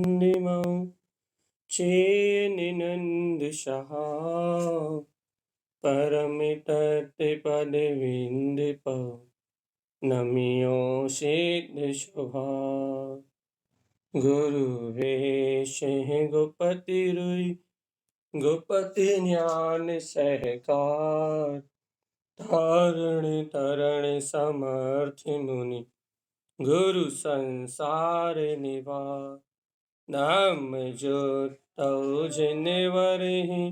वन्दिमौ चेनिनन्दशः परमितत्पदविन्दिप नमियो सिद्धशुभा गुरुवेश गोपति रुई गोपति ज्ञान सहकार तारण तरण समर्थ मुनि गुरु संसार निवार नाम जो तौ जिनवरहि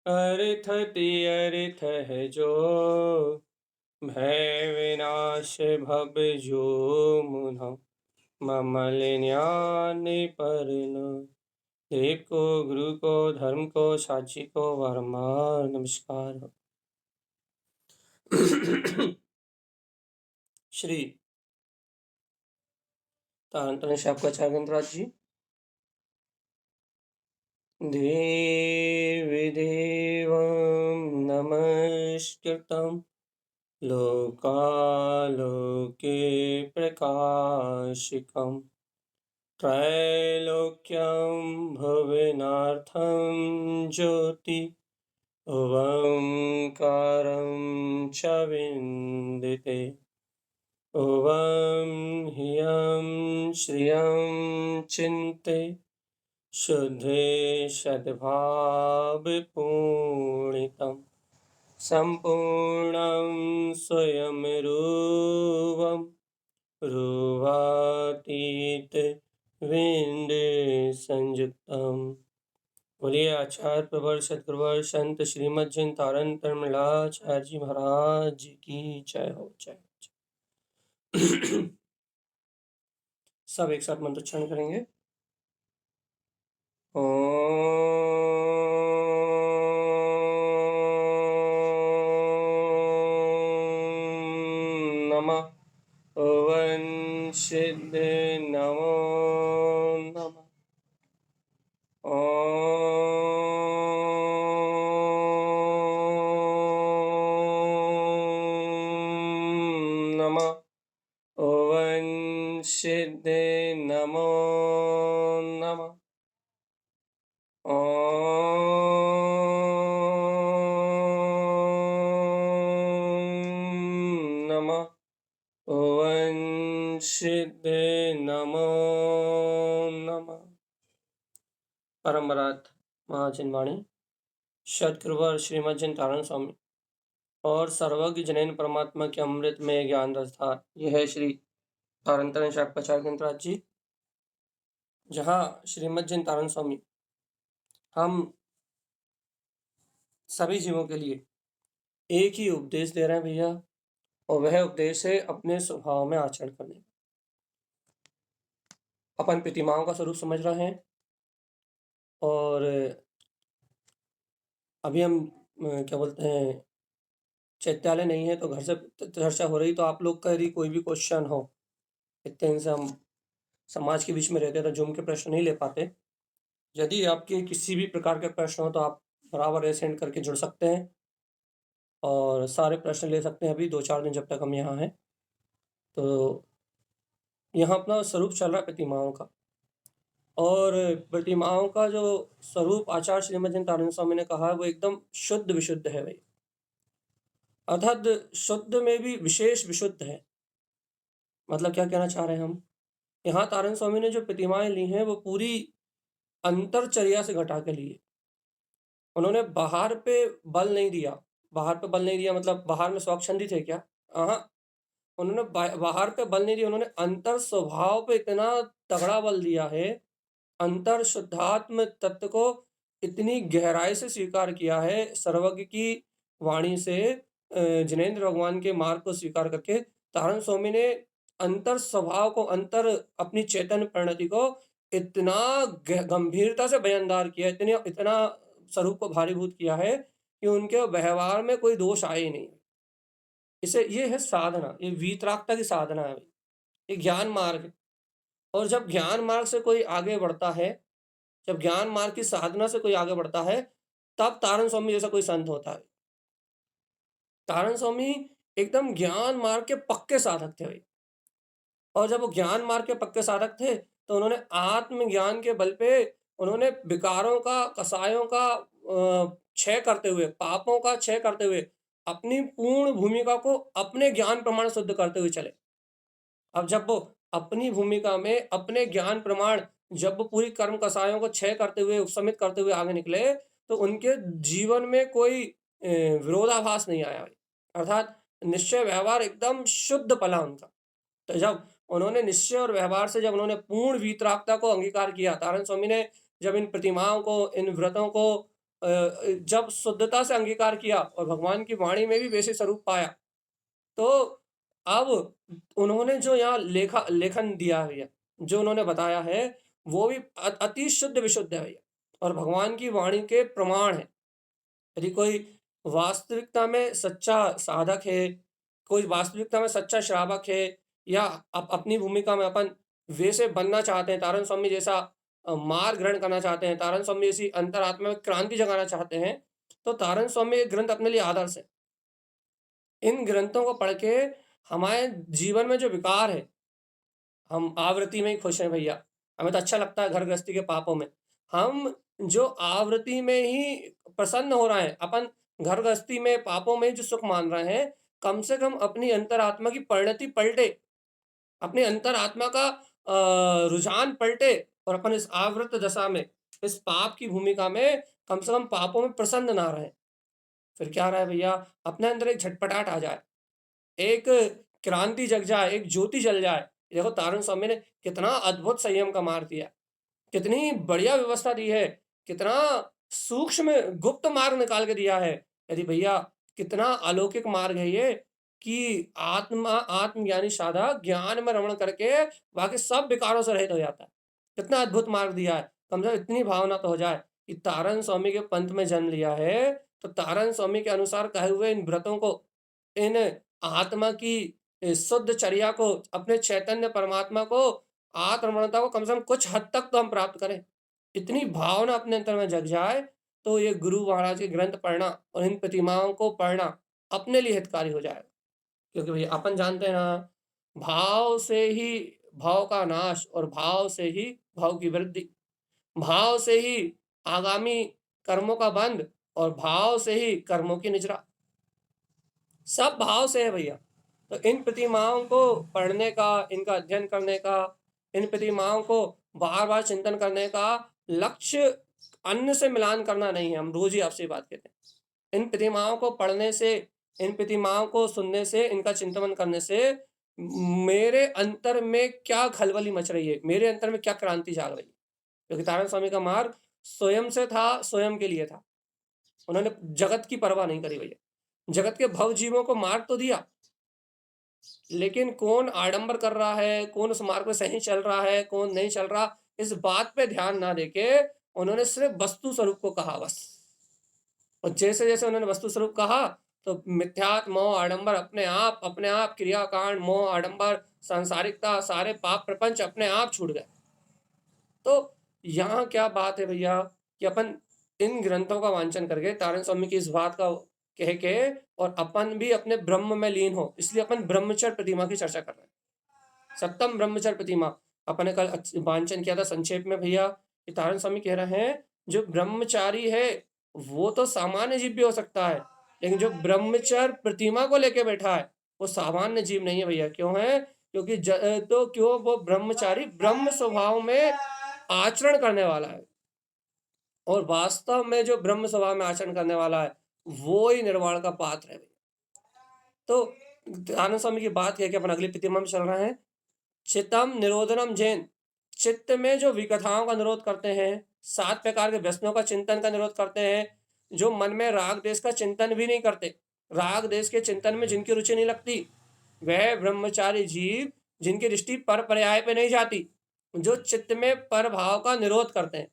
अर्थ तिअर्थ है जो भय विनाश भव जो मुना ममल ज्ञान परन देव को गुरु को धर्म को साची को वरमार नमस्कार। श्री तांत्रण आपका चागंतराज जी देवी देवं नमस्कृतं लोकालोके प्रकाशिकं त्रैलोक्यं भुवनार्थं ज्योति ओंकारं च विन्दिते ओं ह्रियं श्रियं चिन्ते शुद्धे सद्भावपूर्णितं सम्पूर्णं स्वयं रूपं रूपातीत विंद संयुक्तम। बोलिए आचार्य प्रवर सदगुरुवर संत श्रीमद जैन तारण तरमलाचार्य जी महाराज जी की जय हो जय। सब एक साथ मंत्रोच्चारण करेंगे। नमः ओं सिद्ध नमो नमः नमः ओं सिद्ध नमो नमः नमः ओं सिद्ध नमो नमः। परमरात महाजनवाणी सदगुरुवर श्रीमद जैन तारण स्वामी और सर्वज्ञ जनैन परमात्मा के अमृत में ज्ञान रसधार। यह है श्री तारण शाक्ताचार्य जी, जहाँ श्रीमद जैन तारण स्वामी हम सभी जीवों के लिए एक ही उपदेश दे रहे हैं भैया, और वह उपदेश है अपने स्वभाव में आचरण करने। अपन प्रतिमाओं का स्वरूप समझ रहे हैं, और अभी हम क्या बोलते हैं, चैत्यालय नहीं है तो घर से चर्चा हो रही, तो आप लोग का यदि कोई भी क्वेश्चन हो, इतने दिन से हम समाज के बीच में रहते तो जूम के प्रश्न नहीं ले पाते। यदि आपके किसी भी प्रकार के प्रश्न हो तो आप बराबर सेंड करके जुड़ सकते हैं और सारे प्रश्न ले सकते हैं अभी 2-4 दिन जब तक हम यहाँ हैं। तो यहाँ अपना स्वरूप चल रहा है प्रतिमाओं का, और प्रतिमाओं का जो स्वरूप आचार्य श्रीमद जैन तारण स्वामी ने कहा है वो एकदम शुद्ध विशुद्ध है भाई, अर्थात शुद्ध में भी विशेष विशुद्ध है। मतलब क्या कहना चाह रहे हैं हम, यहाँ तारण स्वामी ने जो प्रतिमाएं ली हैं वो पूरी अंतरचर्या से घटा के लिए। उन्होंने बाहर पे बल नहीं दिया, बाहर पे बल नहीं दिया मतलब बाहर में स्वच्छंदी थे क्या? हाँ, उन्होंने बाहर पे बल नहीं दिया, उन्होंने अंतर स्वभाव पे इतना तगड़ा बल दिया है, अंतर शुद्धात्म तत्व को इतनी गहराई से स्वीकार किया है सर्वज्ञ की वाणी से। जिनेंद्र भगवान के मार्ग को स्वीकार करके तारण स्वामी ने अंतर स्वभाव को, अंतर अपनी चेतन परिणति को इतना गंभीरता से बयानदार किया, इतना स्वरूप को भारीभूत किया है कि उनके व्यवहार में कोई दोष आए ही नहीं। इसे ये है साधना, ये वीतरागता की साधना है, ये ज्ञान मार्ग है। और जब ज्ञान मार्ग से कोई आगे बढ़ता है, जब ज्ञान मार्ग की साधना से कोई आगे बढ़ता है, तब तारण स्वामी जैसा कोई संत होता है। तारण स्वामी एकदम ज्ञान मार्ग के पक्के साधक थे भाई, और जब वो ज्ञान मार्ग के पक्के साधक थे तो उन्होंने आत्मज्ञान के बल पे उन्होंने विकारों का, कसायों का क्षय करते हुए, पापों का क्षय करते हुए, अपनी पूर्ण भूमिका को अपने ज्ञान प्रमाण शुद्ध करते हुए चले। अब जब वो अपनी भूमिका में अपने ज्ञान प्रमाण जब वो पूरी कर्म कसायों को क्षय करते हुए, उपशमित करते हुए आगे निकले, तो उनके जीवन में कोई विरोधाभास नहीं आया भाई। अर्थात निश्चय व्यवहार एकदम शुद्ध पला उनका। तो जब उन्होंने निश्चय और व्यवहार से जब उन्होंने पूर्ण वीतरागता को अंगीकार किया, तारण स्वामी ने जब इन प्रतिमाओं को, इन व्रतों को जब शुद्धता से अंगीकार किया और भगवान की वाणी में भी वैसे स्वरूप पाया, तो अब उन्होंने जो यहाँ लेखन दिया है भैया, जो उन्होंने बताया है, वो भी अति शुद्ध विशुद्ध है भैया, और भगवान की वाणी के प्रमाण है। यदि कोई वास्तविकता में सच्चा साधक है, कोई वास्तविकता में सच्चा श्रावक है, या अपनी भूमिका में अपन वैसे बनना चाहते हैं, तारण स्वामी जैसा मार्ग ग्रहण करना चाहते हैं, तारण स्वामी जैसी अंतरात्मा में क्रांति जगाना चाहते हैं, तो तारण स्वामी एक ग्रंथ अपने लिए आदर्श है। इन ग्रंथों को पढ़ के हमारे जीवन में जो विकार है, हम आवृत्ति में ही खुश हैं भैया, हमें तो अच्छा लगता है घर गृहस्थी के पापों में। हम जो आवृत्ति में ही प्रसन्न हो रहे हैं, अपन घर गृहस्थी में पापों में जो सुख मान रहे हैं, कम से कम अपनी अंतरात्मा की परिणति पलटे, अपनी अंतरात्मा का रुझान पलटे, और अपन इस आवृत दशा में, इस पाप की भूमिका में कम से कम पापों में प्रसन्न ना रहे। फिर क्या रहा है भैया, अपने अंदर एक झटपटाहट आ जाए, एक क्रांति जग जाए, एक ज्योति जल जाए। देखो तारण स्वामी ने कितना अद्भुत संयम का मार्ग दिया, कितनी बढ़िया व्यवस्था दी है, कितना सूक्ष्म गुप्त मार्ग निकाल के दिया है। यदि भैया कितना अलौकिक मार्ग है ये, कि आत्मज्ञानी साधक ज्ञान में रमण करके बाकी सब विकारों से रहित हो जाता है। कितना अद्भुत मार्ग दिया है। कम से कम इतनी भावना तो हो जाए कि तारण स्वामी के पंथ में जन्म लिया है, तो तारण स्वामी के अनुसार कहे हुए इन व्रतों को, इन आत्मा की शुद्ध चर्या को, अपने चैतन्य परमात्मा को, आत्मरमणता को कम से कम कुछ हद तक तो हम प्राप्त करें। इतनी भावना अपने अंतर में जग जाए, तो ये गुरु महाराज के ग्रंथ पढ़ना और इन प्रतिमाओं को पढ़ना अपने लिए हितकारी हो जाएगा। क्योंकि भैया अपन जानते हैं ना, भाव से ही भाव का नाश, और भाव से ही भाव की वृद्धि, भाव से ही आगामी कर्मों का बंध, और भाव से ही कर्मों की निजरा, सब भाव से है भैया। तो इन प्रतिमाओं को पढ़ने का, इनका अध्ययन करने का, इन प्रतिमाओं को बार बार चिंतन करने का लक्ष्य अन्न से मिलान करना नहीं है। हम रोज ही आपसे बात कहते हैं, इन प्रतिमाओं को पढ़ने से, इन प्रतिमाओं को सुनने से, इनका चिंतन करने से मेरे अंतर में क्या खलबली मच रही है, मेरे अंतर में क्या क्रांति जाग रही है। क्योंकि तारण स्वामी का मार्ग स्वयं से था, स्वयं के लिए था। उन्होंने जगत की परवाह नहीं करी भैया। जगत के भव जीवों को मार्ग तो दिया, लेकिन कौन आडंबर कर रहा है, कौन उस मार्ग में सही चल रहा है, कौन नहीं चल रहा, इस बात पे ध्यान ना देके उन्होंने सिर्फ वस्तु स्वरूप को कहा बस। और जैसे जैसे उन्होंने वस्तु स्वरूप कहा, तो मिथ्यात्व, मोह, आडंबर, अपने आप क्रियाकांड, मोह, आडंबर, सांसारिकता, सारे पाप प्रपंच अपने आप छूट गए। तो यहाँ क्या बात है भैया, कि अपन इन ग्रंथों का वांचन करके तारण स्वामी की इस बात का कह के, और अपन भी अपने ब्रह्म में लीन हो, इसलिए अपन ब्रह्मचर्य प्रतिमा की चर्चा कर रहे हैं। सप्तम ब्रह्मचर्य प्रतिमा अपन ने कल वांचन किया था संक्षेप में भैया। कि तारण स्वामी कह रहे हैं, जो ब्रह्मचारी है वो तो सामान्य जीव भी हो सकता है, लेकिन जो ब्रह्मचर्य प्रतिमा को लेके बैठा है वो सामान्य जीव नहीं है भैया। क्यों है? क्योंकि तो क्यों, वो ब्रह्मचारी ब्रह्म स्वभाव में आचरण करने वाला है, और वास्तव में जो ब्रह्म स्वभाव में आचरण करने वाला है वो ही निर्वाण का पात्र है। तो आनंद स्वामी की बात है कि अपन अगली प्रतिमा में चल रहे हैं। चित्तम निरोधनम जैन, चित्त में जो विकथाओं का निरोध करते हैं, 7 प्रकार के व्यसनों का चिंतन का निरोध करते हैं, जो मन में राग देश का चिंतन भी नहीं करते, राग देश के चिंतन में जिनकी रुचि नहीं लगती, वह ब्रह्मचारी जीव जिनकी दृष्टि पर पर्याय पे नहीं जाती, जो चित्त में पर भाव का निरोध करते हैं,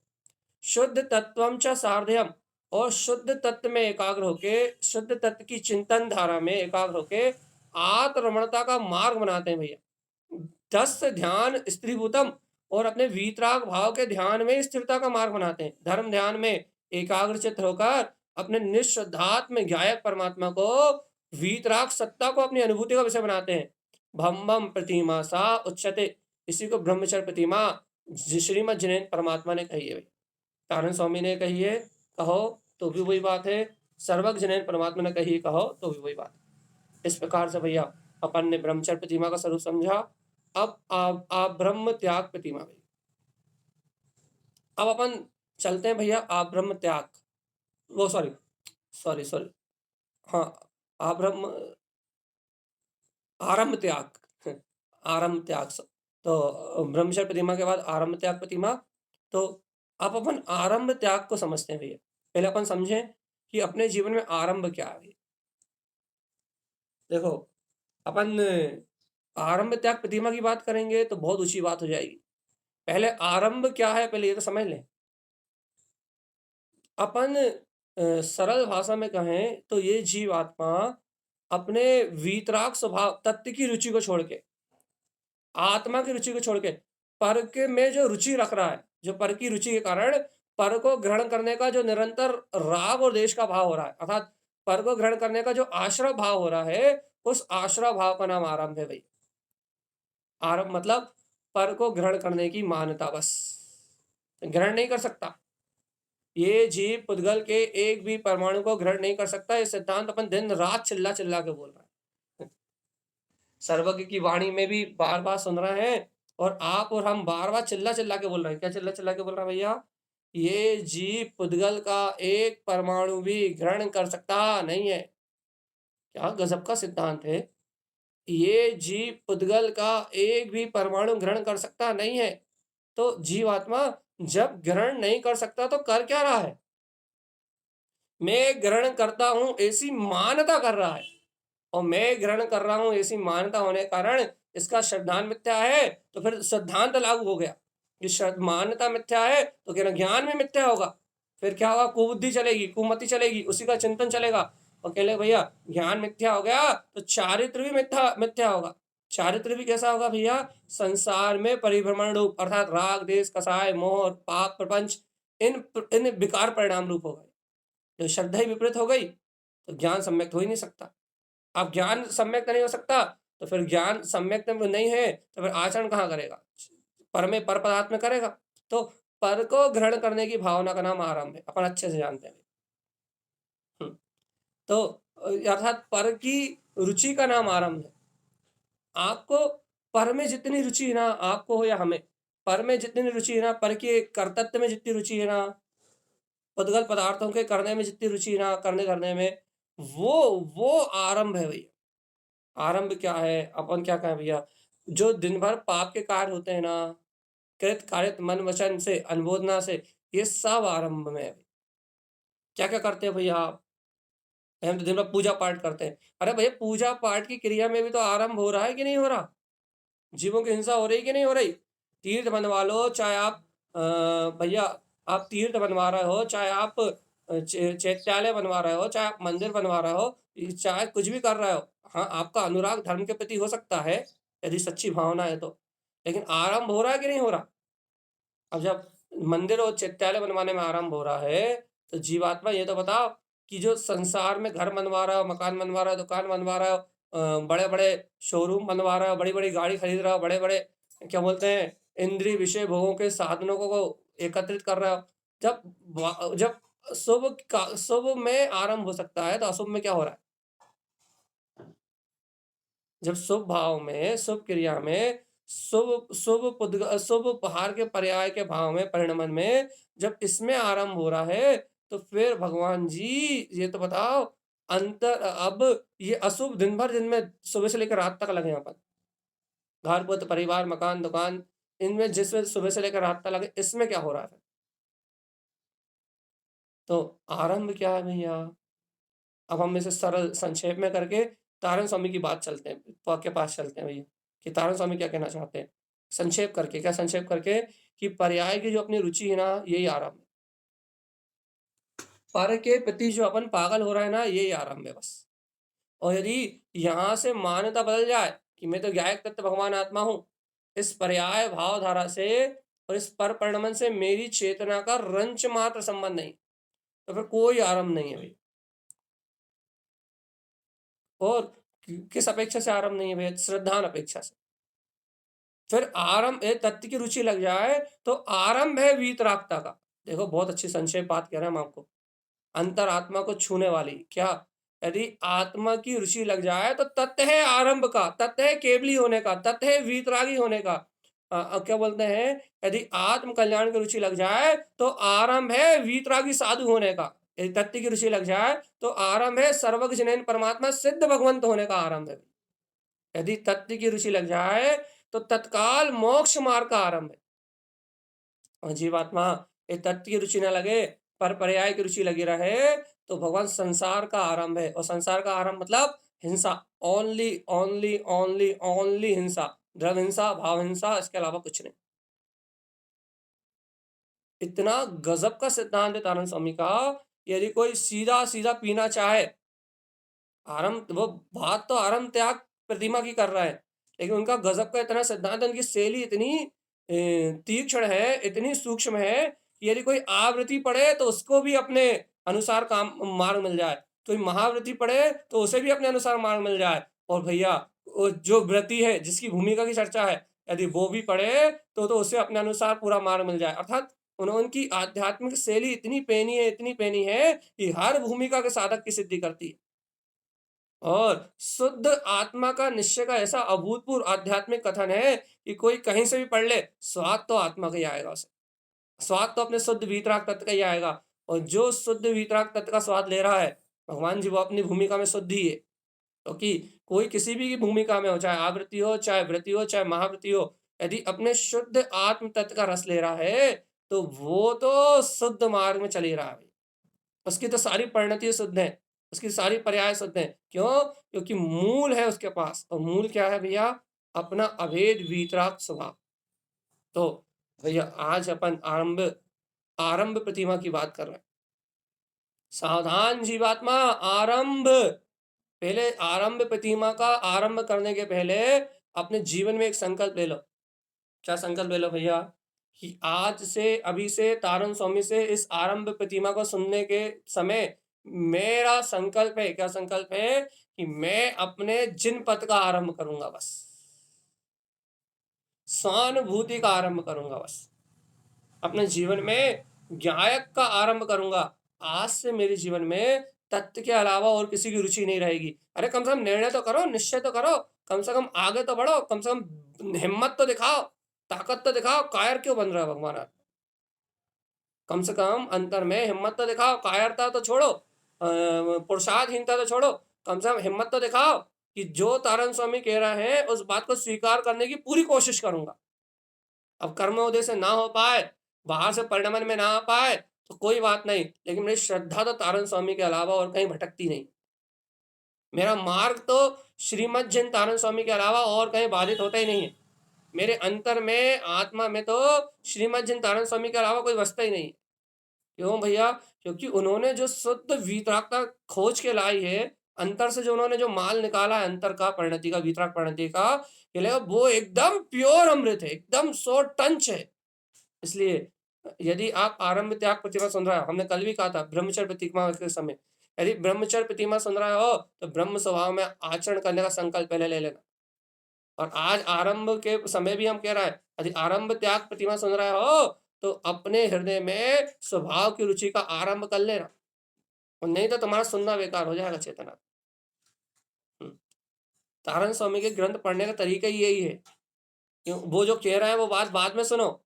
शुद्ध तत्वम च सार्ध्यम, और शुद्ध तत्व में एकाग्र होके, शुद्ध तत्व की चिंतन धारा में एकाग्र होके आत्मरमणता का मार्ग बनाते हैं भैया। 10 ध्यान स्त्रीभूतम, और अपने वीतराग भाव के ध्यान में स्थिरता का मार्ग बनाते हैं। धर्म ध्यान में एकाग्रचित होकर अपने निःशुद्धात्म ज्ञायक परमात्मा को, वीतराग सत्ता को अपनी अनुभूति का विषय बनाते हैं। भम भम प्रतिमा सा उच्चते, इसी को ब्रह्मचर्य प्रतिमा श्रीमद जिनेन्द्र परमात्मा ने कही है भाई, तारण स्वामी ने कही है कहो तो भी वही बात है, सर्वज्ञ जिनेन्द्र परमात्मा ने कही कहो तो भी वही बात है। इस प्रकार से भैया अपन ने ब्रह्मचर्य प्रतिमा का स्वरूप समझा। अब आप ब्रह्म त्याग प्रतिमा भाई, अब अपन चलते हैं भैया आप ब्रह्म त्याग, वो सॉरी सॉरी सॉरी, हाँ आप ब्रह्म आरंभ त्याग आरंभ त्याग तो ब्रह्मचर्य प्रतिमा के बाद आरंभ त्याग प्रतिमा। तो अब अपन आरंभ त्याग को समझते हैं भैया। पहले अपन समझें कि अपने जीवन में आरंभ क्या है। देखो अपन आरंभ त्याग प्रतिमा की बात करेंगे तो बहुत ऊंची बात हो जाएगी। पहले आरंभ क्या है पहले ये तो समझ लें। अपन सरल भाषा में कहें तो ये जीवात्मा अपने वीतराग स्वभाव तत्व की रुचि को छोड़ के, आत्मा की रुचि को छोड़ के, पर के में जो रुचि रख रहा है, जो पर की रुचि के कारण पर को ग्रहण करने का जो निरंतर राग और देश का भाव हो रहा है, अर्थात पर को ग्रहण करने का जो आश्रय भाव हो रहा है, उस आश्रय भाव का नाम आरंभ है भाई। आरंभ मतलब पर को ग्रहण करने की मान्यता, बस ग्रहण नहीं कर सकता ये जीव पुद्गल के एक भी परमाणु को ग्रहण नहीं कर सकता। ये सिद्धांत अपन दिन रात चिल्ला चिल्ला के बोल रहे हैं, सर्वज्ञ की वाणी में भी बार बार सुन रहे हैं, और आप और हम बार बार चिल्ला चिल्ला के बोल रहे हैं। क्या चिल्ला चिल्ला के बोल रहे हैं भैया? ये जीव पुद्गल का एक परमाणु भी ग्रहण कर सकता नहीं है। क्या गजब का सिद्धांत है। ये जीव पुद्गल का एक भी परमाणु ग्रहण कर सकता नहीं है। तो जीवात्मा जब ग्रहण नहीं कर सकता तो कर क्या रहा है? मैं ग्रहण करता हूं ऐसी मान्यता कर रहा है, और मैं ग्रहण कर रहा हूं ऐसी मान्यता होने के कारण इसका श्रद्धांत मिथ्या है, तो फिर सिद्धांत लागू हो गया कि मान्यता मिथ्या है तो क्या ज्ञान भी मिथ्या होगा। फिर क्या होगा? कुबुद्धि चलेगी, कुमति चलेगी, उसी का चिंतन चलेगा। और कह ले भैया ज्ञान मिथ्या हो गया तो चारित्र भी मिथ्या मिथ्या होगा। चारित्र भी कैसा होगा भैया? संसार में परिभ्रमण रूप, अर्थात राग देश कसाय मोह और पाप प्रपंच, इन इन विकार परिणाम रूप होगा। जब श्रद्धा ही विपरीत हो गई तो ज्ञान सम्यक हो ही नहीं सकता। अब ज्ञान सम्यक नहीं हो सकता तो फिर ज्ञान सम्यक नहीं है तो फिर आचरण कहाँ करेगा? पर में पर पदार्थ में करेगा। तो पर को ग्रहण करने की भावना का नाम आरंभ है, अपन अच्छे से जानते हैं। तो अर्थात पर की रुचि का नाम आरंभ है। आपको पर में जितनी रुचि है ना, आपको हो या हमें, पर में जितनी रुचि है ना, पर के कर्तव्य में जितनी रुचि है ना, पुद्गल पदार्थों के करने में जितनी रुचि है ना, करने करने में, वो आरंभ है भैया। आरंभ क्या है? अपन क्या कहें भैया? जो दिन भर पाप के कार्य होते हैं ना, कृत कारित मन वचन से अनुबोधना से, ये सब आरंभ में है। क्या क्या करते हैं भैया आप? हम तो दिन भर पूजा पाठ करते हैं। अरे भैया पूजा पाठ की क्रिया में भी तो आरंभ हो रहा है कि नहीं हो रहा? जीवों की हिंसा हो रही कि नहीं हो रही? तीर्थ बनवा लो, चाहे आप भैया आप तीर्थ बनवा रहे हो, चाहे आप चैत्यालय बनवा रहे हो, चाहे आप मंदिर बनवा रहे हो, चाहे कुछ भी कर रहे हो। हाँ आपका अनुराग धर्म के प्रति हो सकता है यदि सच्ची भावना है तो, लेकिन आरंभ हो रहा है कि नहीं हो रहा? अब जब मंदिर और चैत्यालय बनवाने में आरंभ हो रहा है तो जीवात्मा ये तो बताओ कि जो संसार में घर बनवा रहा हो, मकान बनवा रहा हो, दुकान बनवा रहा हो, बड़े बड़े शोरूम बनवा रहा हो, बड़ी बड़ी गाड़ी खरीद रहा हो, बड़े बड़े क्या बोलते हैं इंद्रिय विषय भोगों के साधनों को एकत्रित कर रहा हो, जब शुभ में आरंभ हो सकता है तो अशुभ में क्या हो रहा है? जब शुभ भाव में, शुभ क्रिया में, शुभ उपहार के पर्याय के भाव में, परिणमन में, जब इसमें आरंभ हो रहा है तो फिर भगवान जी ये तो बताओ, अंतर अब ये अशुभ दिन भर, दिन में सुबह से लेकर रात तक लगे, यहाँ पर घर पुत्र परिवार मकान दुकान, इनमें जिसमें सुबह से लेकर रात तक लगे, इसमें क्या हो रहा है? तो आरंभ क्या है भैया? अब हम इसे सरल संक्षेप में करके तारण स्वामी की बात चलते हैं, के पास चलते हैं भैया कि तारण स्वामी क्या कहना चाहते हैं। संक्षेप करके, क्या संक्षेप करके? कि पर्याय की जो अपनी रुचि है ना, यही आरंभ है। पर के प्रति जो अपन पागल हो रहा है ना, यही आरंभ है बस। और यदि यहाँ से मान्यता बदल जाए कि मैं तो ज्ञायक तत्व भगवान आत्मा हूं, इस पर्याय भाव धारा से और इस पर परिणमन से मेरी चेतना का रंच मात्र संबंध नहीं, तो फिर कोई आरंभ नहीं है भैया। और किस अपेक्षा से आरंभ नहीं है भैया? श्रद्धान अपेक्षा से। फिर आरंभ तत्व की रुचि लग जाए तो आरंभ है वीतरागता का। देखो बहुत अच्छी संक्षेप बात कह रहे हैं हम आपको, अंतरात्मा को छूने वाली। क्या? यदि आत्मा की रुचि लग जाए तो तत्व है आरंभ का, तत्व है केवली होने का, तत्व है वीतरागी होने का। क्या बोलते हैं, यदि आत्म कल्याण की रुचि लग जाए तो आरंभ है वीतरागी साधु होने का। यदि तत्व की रुचि लग जाए तो आरंभ है सर्वज्ञ जिनेन परमात्मा सिद्ध भगवंत होने का आरंभ है। यदि तत्व की रुचि लग जाए तो तत्काल मोक्ष मार्ग का आरंभ है। और जीवात्मा ये तत्व की रुचि न लगे, पर पर्याय की रुचि लगी रहे तो भगवान संसार का आरंभ है। और संसार का आरंभ मतलब हिंसा, ओनली ओनली ओनली ओनली हिंसा, द्रव्य हिंसा, भाव हिंसा, इसके अलावा कुछ नहीं। इतना गजब का सिद्धांत है तारण स्वामी का। यदि कोई सीधा सीधा पीना चाहे, आरंभ वो बात तो आरंभ त्याग प्रतिमा की कर रहा है, लेकिन उनका गजब का इतना सिद्धांत, उनकी शैली इतनी तीक्ष्ण है, इतनी सूक्ष्म है कि यदि कोई आवृत्ति पढ़े तो उसको भी अपने अनुसार काम मार्ग मिल जाए, कोई महावृत्ति पढ़े तो उसे भी अपने अनुसार मार्ग मिल जाए। और भैया जो व्रति है, जिसकी भूमिका की चर्चा है, यदि वो भी पढ़े तो उसे अपने अनुसार पूरा मार्ग मिल जाए। अर्थात उनकी आध्यात्मिक शैली इतनी पैनी है, इतनी पैनी है कि हर भूमिका के साधक की सिद्धि करती है। और शुद्ध आत्मा का निश्चय का ऐसा अभूतपूर्व आध्यात्मिक कथन है कि कोई कहीं से भी पढ़ ले, स्वाद तो आत्मा का ही आएगा उसे, स्वाद तो अपने शुद्ध वीतराग तत्व का ही आएगा। और जो शुद्ध वीतराग तत्व का स्वाद ले रहा है, भगवान जी वो अपनी भूमिका में शुद्ध ही है। क्योंकि कोई किसी भी भूमिका में हो, चाहे आवृत्ति हो, चाहे वृत्ति हो, चाहे महावृत्ति हो, यदि अपने शुद्ध आत्म तत्व का रस ले रहा है तो वो तो शुद्ध मार्ग में चल ही रहा है। उसकी तो सारी परिणति शुद्ध है, उसकी सारी पर्याय शुद्ध है। क्यों? क्योंकि मूल है उसके पास। और मूल क्या है भैया? अपना अभेद वीतराग स्वभाव। तो भैया आज अपन आरंभ प्रतिमा की बात कर रहे हैं। सावधान जीवात्मा, आरंभ, पहले आरंभ प्रतिमा का आरंभ करने के पहले अपने जीवन में एक संकल्प ले लो। क्या संकल्प ले लो भैया? कि आज से, अभी से, तारण स्वामी से इस आरंभ प्रतिमा को सुनने के समय मेरा संकल्प है। क्या संकल्प है? कि मैं अपने जिन पद का आरंभ करूंगा, बस सहानुभूति का आरंभ करूंगा, बस अपने जीवन में ज्ञायक का आरंभ करूंगा। आज से मेरे जीवन में तत्व के अलावा और किसी की रुचि नहीं रहेगी। अरे कम से कम निर्णय तो करो, निश्चय तो करो, कम से कम आगे तो बढ़ो, कम से कम हिम्मत तो दिखाओ, ताकत तो दिखाओ। कायर क्यों बन रहा है भगवान? आप कम से कम अंतर में हिम्मत तो दिखाओ, कायरता तो छोड़ो, पुरुषार्थहीनता तो छोड़ो, कम से कम हिम्मत तो दिखाओ कि जो तारण स्वामी कह रहा है उस बात को स्वीकार करने की पूरी कोशिश करूंगा। अब कर्मोदय से ना हो पाए, बाहर से परिणमन में ना आ पाए तो कोई बात नहीं, लेकिन मेरी श्रद्धा तो तारण स्वामी के अलावा और कहीं भटकती नहीं। मेरा मार्ग तो श्रीमद जिन तारण स्वामी के अलावा और कहीं बाधित होता ही नहीं है। मेरे अंतर में, आत्मा में तो श्रीमद जिन तारण स्वामी के अलावा कोई बसता ही नहीं है। क्यों भैया? क्योंकि उन्होंने जो शुद्ध वीतरागता खोज के लाई है, अंतर से जो उन्होंने जो माल निकाला है, अंतर का, परिणति का, वीतराग परिणति का, वो एकदम प्योर अमृत है, एकदम 100 टंच है। इसलिए यदि आप आरंभ त्याग प्रतिमा सुन रहे हो, हमने कल भी कहा था ब्रह्मचर्य प्रतिमा के समय, यदि ब्रह्मचर्य प्रतिमा सुन रहे हो तो ब्रह्म स्वभाव में आचरण करने का संकल्प पहले ले लेना। और आज आरंभ के समय भी हम कह रहे हैं, यदि आरंभ त्याग प्रतिमा सुन रहे हो तो अपने हृदय में स्वभाव की रुचि का आरंभ कर लेना, और नहीं तो तुम्हारा सुनना बेकार हो जाएगा चेतना। तारण स्वामी के ग्रंथ पढ़ने का तरीका ही यही है। वो जो कह रहे हैं वो बात बाद में सुनो,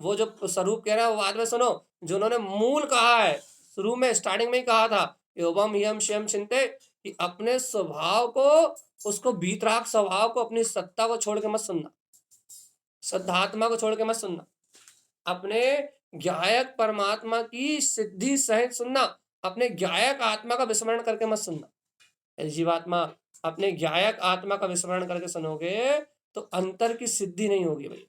वो जो स्वरूप कह रहा है वो बाद में सुनो। जो उन्होंने मूल कहा है, शुरू में, स्टार्टिंग में ही कहा था, एवं यम श्यम चिंते, कि अपने स्वभाव को, उसको भीतराग स्वभाव को, अपनी सत्ता को छोड़ के मत सुनना, शुद्धात्मा को छोड़ के मत सुनना, अपने ज्ञायक परमात्मा की सिद्धि सहित सुनना, अपने ज्ञायक आत्मा का विस्मरण करके मत सुनना। जीवात्मा अपने ज्ञायक आत्मा का विस्मरण करके सुनोगे तो अंतर की सिद्धि नहीं होगी भाई।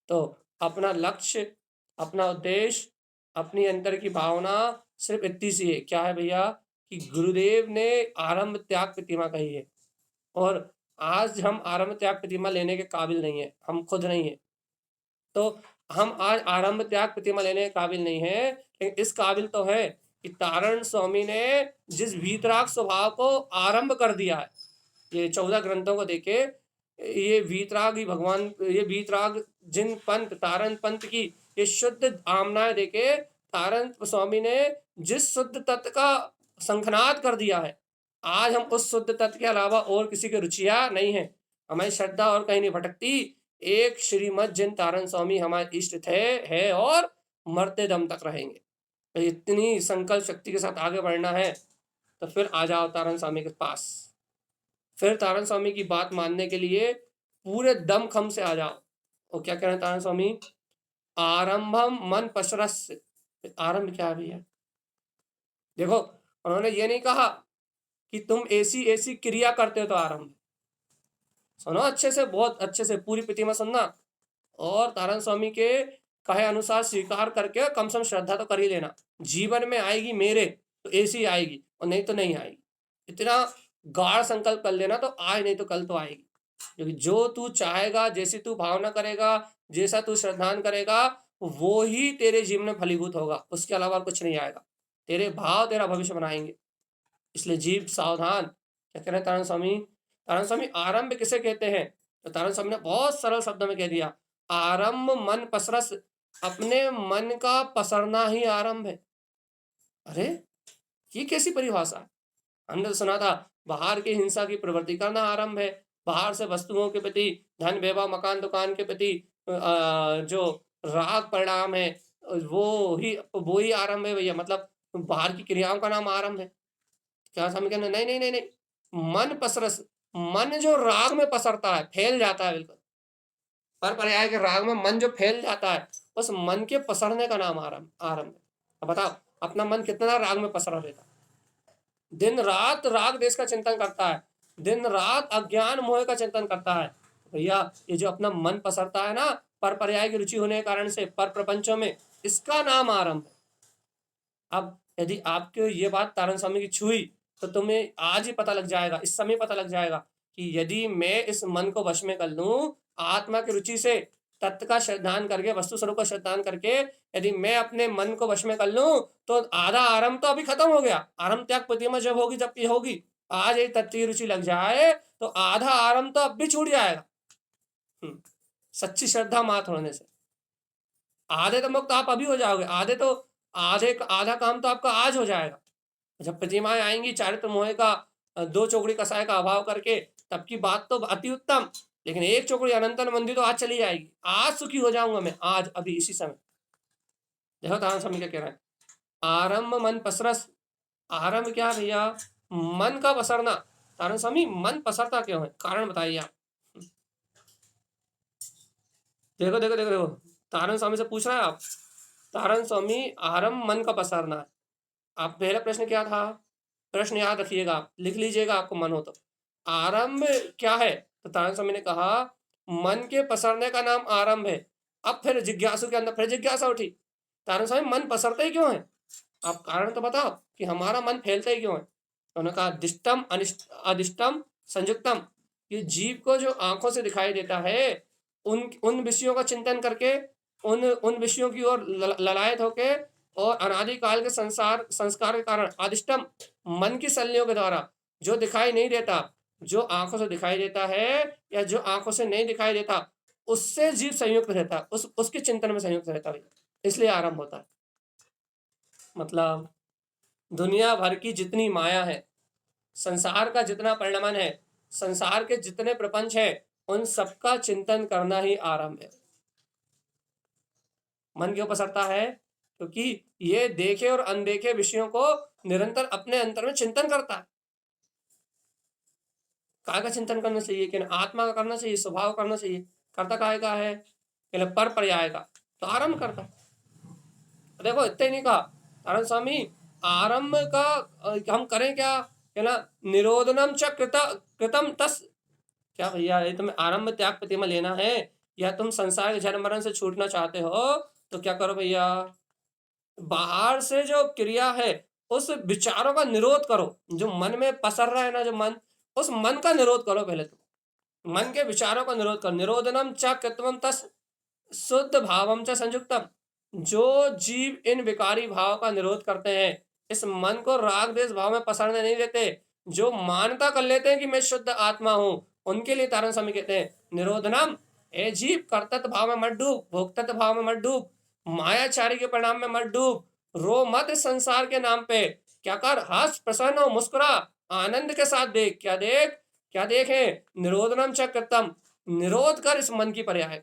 तो अपना लक्ष्य, अपना उद्देश्य, अपनी अंतर की भावना सिर्फ इतनी सी है। क्या है भैया? कि गुरुदेव ने आरंभ त्याग प्रतिमा कही है, और आज हम आरंभ त्याग प्रतिमा लेने के काबिल नहीं है, हम खुद नहीं है। तो हम आज आरंभ त्याग प्रतिमा लेने के काबिल नहीं है, लेकिन इस काबिल तो है कि तारण स्वामी ने जिस वीतराग स्वभाव को आरंभ कर दिया है, ये 14 ग्रंथों को देखे, ये वीतराग ही भगवान, ये वीतराग जिन पंथ तारण पंथ की ये शुद्ध आमनाएं देके तारण स्वामी ने जिस शुद्ध तत्व का शंखनाद कर दिया है, आज हम उस शुद्ध तत्व के अलावा और किसी की रुचियां नहीं है, हमारी श्रद्धा और कहीं नहीं भटकती। एक श्रीमद जिन तारण स्वामी हमारे इष्ट थे, है और मरते दम तक रहेंगे। तो इतनी संकल्प शक्ति के साथ आगे बढ़ना है तो फिर आ जाओ तारण स्वामी के पास। फिर तारण स्वामी की बात मानने के लिए पूरे दम खम से आ जाओ। और क्या कह रहे हैं तारण स्वामी? आरंभम मन पशरस। आरंभ क्या है भैया? देखो, उन्होंने ये नहीं कहा कि तुम ऐसी ऐसी क्रिया करते हो तो आरंभ। सुनो अच्छे से, बहुत अच्छे से पूरी प्रतिमा सुनना, और तारण स्वामी के कहे अनुसार स्वीकार करके कम से कम श्रद्धा तो कर ही लेना। जीवन में आएगी मेरे तो ऐसी आएगी, और नहीं तो नहीं आएगी। इतना गाढ़ संकल्प कर लेना, तो आज नहीं तो कल तो आएगी। क्योंकि जो तू चाहेगा, जैसी तू भावना करेगा, जैसा तू श्रद्धान करेगा, वो ही तेरे जीवन में फलीभूत होगा, उसके अलावा कुछ नहीं आएगा। तेरे भाव तेरा भविष्य बनाएंगे। इसलिए जीव सावधान। क्या कह रहे हैं तारण स्वामी? तारण स्वामी आरंभ किसे कहते हैं? तो तारण स्वामी ने बहुत सरल शब्दों में कह दिया, आरंभ मन पसरस। अपने मन का पसरना ही आरंभ है। अरे ये कैसी परिभाषा है? हमने तो सुना था बाहर की हिंसा की प्रवृत्ति करना आरंभ है, बाहर से वस्तुओं के प्रति, धन वैभव मकान दुकान के प्रति जो राग परिणाम है, वो ही आरंभ है भैया। मतलब बाहर की क्रियाओं का नाम आरंभ है। क्या समझ गए? नहीं नहीं नहीं नहीं, मन पसरस, मन जो राग में पसरता है, फैल जाता है, बिल्कुल पर पर्याय के राग में मन जो फैल जाता है, उस मन के पसरने का नाम आरंभ आरंभ है। अब बताओ अपना मन कितना राग में पसरा रहता है, दिन रात राग देश का चिंतन करता है, दिन रात अज्ञान मोह का चिंतन करता है। भैया ये जो अपना मन पसरता है ना, पर पर्याय की रुचि होने के कारण से पर प्रपंचों में, इसका नाम आरंभ है। अब यदि आपको ये बात तारण स्वामी की छुई तो तुम्हें आज ही पता लग जाएगा, इस समय पता लग जाएगा कि यदि मैं इस मन को वश में कर लूं, आत्मा की रुचि से तत्व का श्रद्धान करके, वस्तु स्वरूप का श्रद्धान करके यदि मैं अपने मन को वश में कर लूं, तो आधा आरंभ तो अभी खत्म हो गया। आरंभ त्याग प्रतिमा जब होगी जब ये होगी, आज एक तत्व की रुचि लग जाए तो आधा आरंभ तो अब भी छूट जाएगा। सच्ची श्रद्धा मात्र होने से आधे तो मुक्त आप अभी हो जाओगे, आधा काम तो आपका आज हो जाएगा। जब प्रतिमाएं आएंगी चारित्र मोह का, दो चौकड़ी कसाय का अभाव करके, तब की बात तो अति उत्तम। लेकिन एक चौकड़ी अनंतन मंदिर तो आज चली जाएगी। आज सुखी हो जाऊंगा मैं, आज अभी इसी समय। देखो तारण स्वामी क्या कह रहे हैं, आरंभ मन पसरस। आरंभ क्या भैया? मन का पसरना। तारण स्वामी मन पसरता क्यों है, कारण बताइए आप। देखो देखो देखो देखो, तारण स्वामी से पूछ रहे हैं आप। तारण स्वामी आरंभ मन का पसरना है। आप पहला प्रश्न क्या था? प्रश्न याद रखिएगा, आप लिख लीजिएगा आपको मन हो तो। आरंभ क्या है? तो तारण स्वामी ने कहा मन के पसरने का नाम आरंभ है। अब फिर जिज्ञासु के अंदर फिर जिज्ञासा उठी, तारण स्वामी मन पसरते ही क्यों है? आप कारण तो बताओ कि हमारा मन फैलता ही क्यों है। तो उन्होंने कहा दिष्टम अधिष्टम संयुक्तम। ये जीव को जो आंखों से दिखाई देता है, उन उन विषयों का चिंतन करके, उन उन विषयों की ओर ललायत होके, और अनादिकाल के संस्कार के कारण अधिष्टम मन की सल्लियों के द्वारा जो दिखाई नहीं देता, जो आंखों से दिखाई देता है या जो आंखों से नहीं दिखाई देता, उससे जीव संयुक्त रहता है, उसके चिंतन में संयुक्त रहता है, इसलिए आरंभ होता है। मतलब दुनिया भर की जितनी माया है, संसार का जितना परिणमन है, संसार के जितने प्रपंच है, उन सबका चिंतन करना ही आरंभ है। मन क्यों पसरता है? क्योंकि ये देखे और अनदेखे विषयों को निरंतर अपने अंतर में चिंतन करता है। काय का चिंतन करना चाहिए? कि आत्मा का करना चाहिए, स्वभाव करना चाहिए। करता काय का है? पर पर्याय का, तो आरंभ करता। देखो इतना ही नहीं कहा तारण स्वामी, आरंभ का हम करें क्या? ना निरोधनम च कृतम तस। क्या भैया ये तुम्हें आरंभ त्याग प्रतिमा लेना है, या तुम संसार के जन्म मरण से छूटना चाहते हो, तो क्या करो भैया, बाहर से जो क्रिया है उस विचारों का निरोध करो। जो मन में पसर रहा है ना, जो मन, उस मन का निरोध करो। पहले तुम मन के विचारों का निरोध करो। निरोधनम च कृतम तस शुद्ध भावम च संयुक्तम। जो जीव इन विकारी भाव का निरोध करते हैं, इस मन को राग देश भाव में पसरने नहीं देते, जो मान्यता कर लेते हैं कि मैं शुद्ध आत्मा हूं, उनके लिए तारण स्वामी कहते हैं निरोधनम, ए जीव कर्तृत्व भाव में मत डूब, भोक्तृत्व भाव में मत डूब, मायाचारी के परिणाम में मत डूब, रो मत संसार के नाम पे, क्या कर, हंस, प्रसन्न हो, मुस्कुरा, आनंद के साथ देख। क्या देख, क्या देखे, निरोधनम च कृतम, निरोध कर इस मन की पर्याय,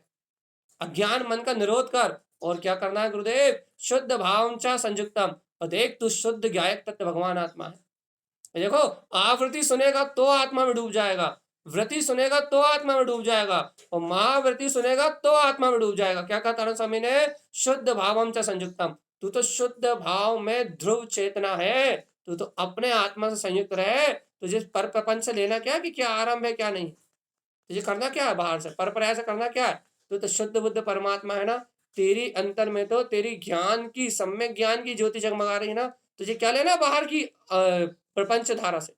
अज्ञान मन का निरोध कर। और क्या करना है गुरुदेव, शुद्ध भाव च संयुक्तम, और देख तू शुद्ध ज्ञायक तत्व भगवान आत्मा है। देखो, आवृत्ति सुनेगा तो आत्मा में डूब जाएगा, व्रति सुनेगा तो आत्मा में डूब जाएगा, और महाव्रति सुनेगा तो आत्मा में डूब जाएगा। क्या कहा तारण स्वामी ने, शुद्ध भावम च संयुक्तम, तू तो शुद्ध भाव में ध्रुव चेतना है, तू तो अपने आत्मा से संयुक्त रहे। तुझे पर प्रपंच से लेना क्या कि क्या आरंभ है क्या नहीं, तुझे करना क्या है बाहर से, पर पर्याय से करना क्या है। तू तो शुद्ध बुद्ध परमात्मा है ना, तेरी अंतर में तो तेरी ज्ञान की, सम्यक ज्ञान की ज्योति जगमगा रही है ना, तुझे क्या लेना बाहर की प्रपंच धारा से।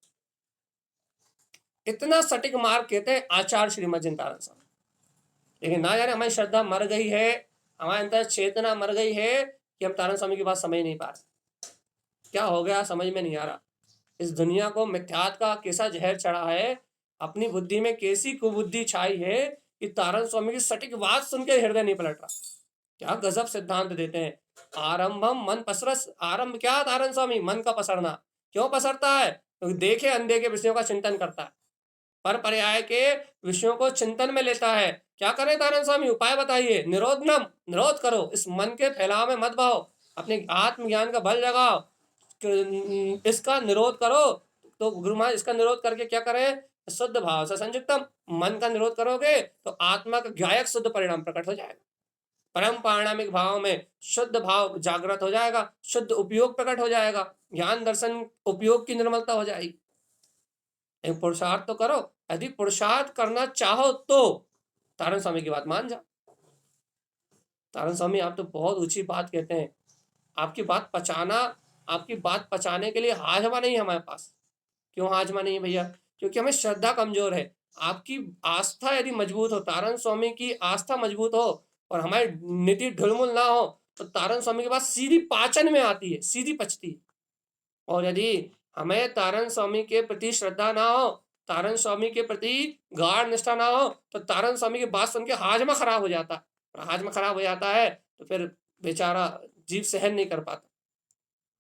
इतना सटीक मार्ग कहते हैं आचार्य श्रीमद जिन तारण स्वामी। लेकिन ना जाने हमारी श्रद्धा मर गई है, हमारे अंदर चेतना मर गई है कि हम तारण स्वामी की बात समझ नहीं पा रहे। क्या हो गया समझ में नहीं आ रहा। इस दुनिया को मिथ्यात्व का कैसा जहर चढ़ा है, अपनी बुद्धि में कैसी कुबुद्धि छाई है कि तारण स्वामी की सटीक बात सुन के हृदय नहीं पलट रहा। क्या गजब सिद्धांत देते हैं। आरंभम मन पसरस, आरंभ क्या तारण स्वामी, मन का पसरना। क्यों पसरता है, तो देखे अंधे के विषयों का चिंतन करता है, पर पर्याय के विषयों को चिंतन में लेता है। क्या करें तारण स्वामी, उपाय बताइए। निरोधनम, निरोध करो, इस मन के फैलाव में मत बहो, अपने आत्मज्ञान का बल जगाओ, इसका निरोध करो। तो गुरु महाराज इसका निरोध करके क्या करें, शुद्ध भाव से संयुक्तम, मन का निरोध करोगे तो आत्मा का ज्ञायक शुद्ध परिणाम प्रकट हो जाएगा। परम पारणामिक भाव में शुद्ध भाव जागृत हो जाएगा, शुद्ध उपयोग प्रकट हो जाएगा, ज्ञान दर्शन उपयोग की निर्मलता हो जाएगी। एक पुरुषार्थ तो करो, यदि पुरुषार्थ करना चाहो तो तारण स्वामी की बात मान जाओ। तारण स्वामी आप तो बहुत ऊंची बात कहते हैं, आपकी बात पचाना, आपकी बात पचाने के लिए हाजमा नहीं है हमारे पास। क्यों हाजमा नहीं है भैया, क्योंकि हमें श्रद्धा कमजोर है। आपकी आस्था यदि मजबूत हो, तारण स्वामी की आस्था मजबूत हो और हमारी नीति ढुलमुल ना हो, तो तारण स्वामी की बात सीधी पाचन में आती है, सीधी पचती है। और यदि हमें तारण स्वामी के प्रति श्रद्धा ना हो, तारण स्वामी के प्रति गाढ़ निष्ठा ना हो, तो तारण स्वामी की बात सुन के हाजमा खराब हो जाता है, और हाजमा खराब हो जाता है तो फिर बेचारा जीव सहन नहीं कर पाता।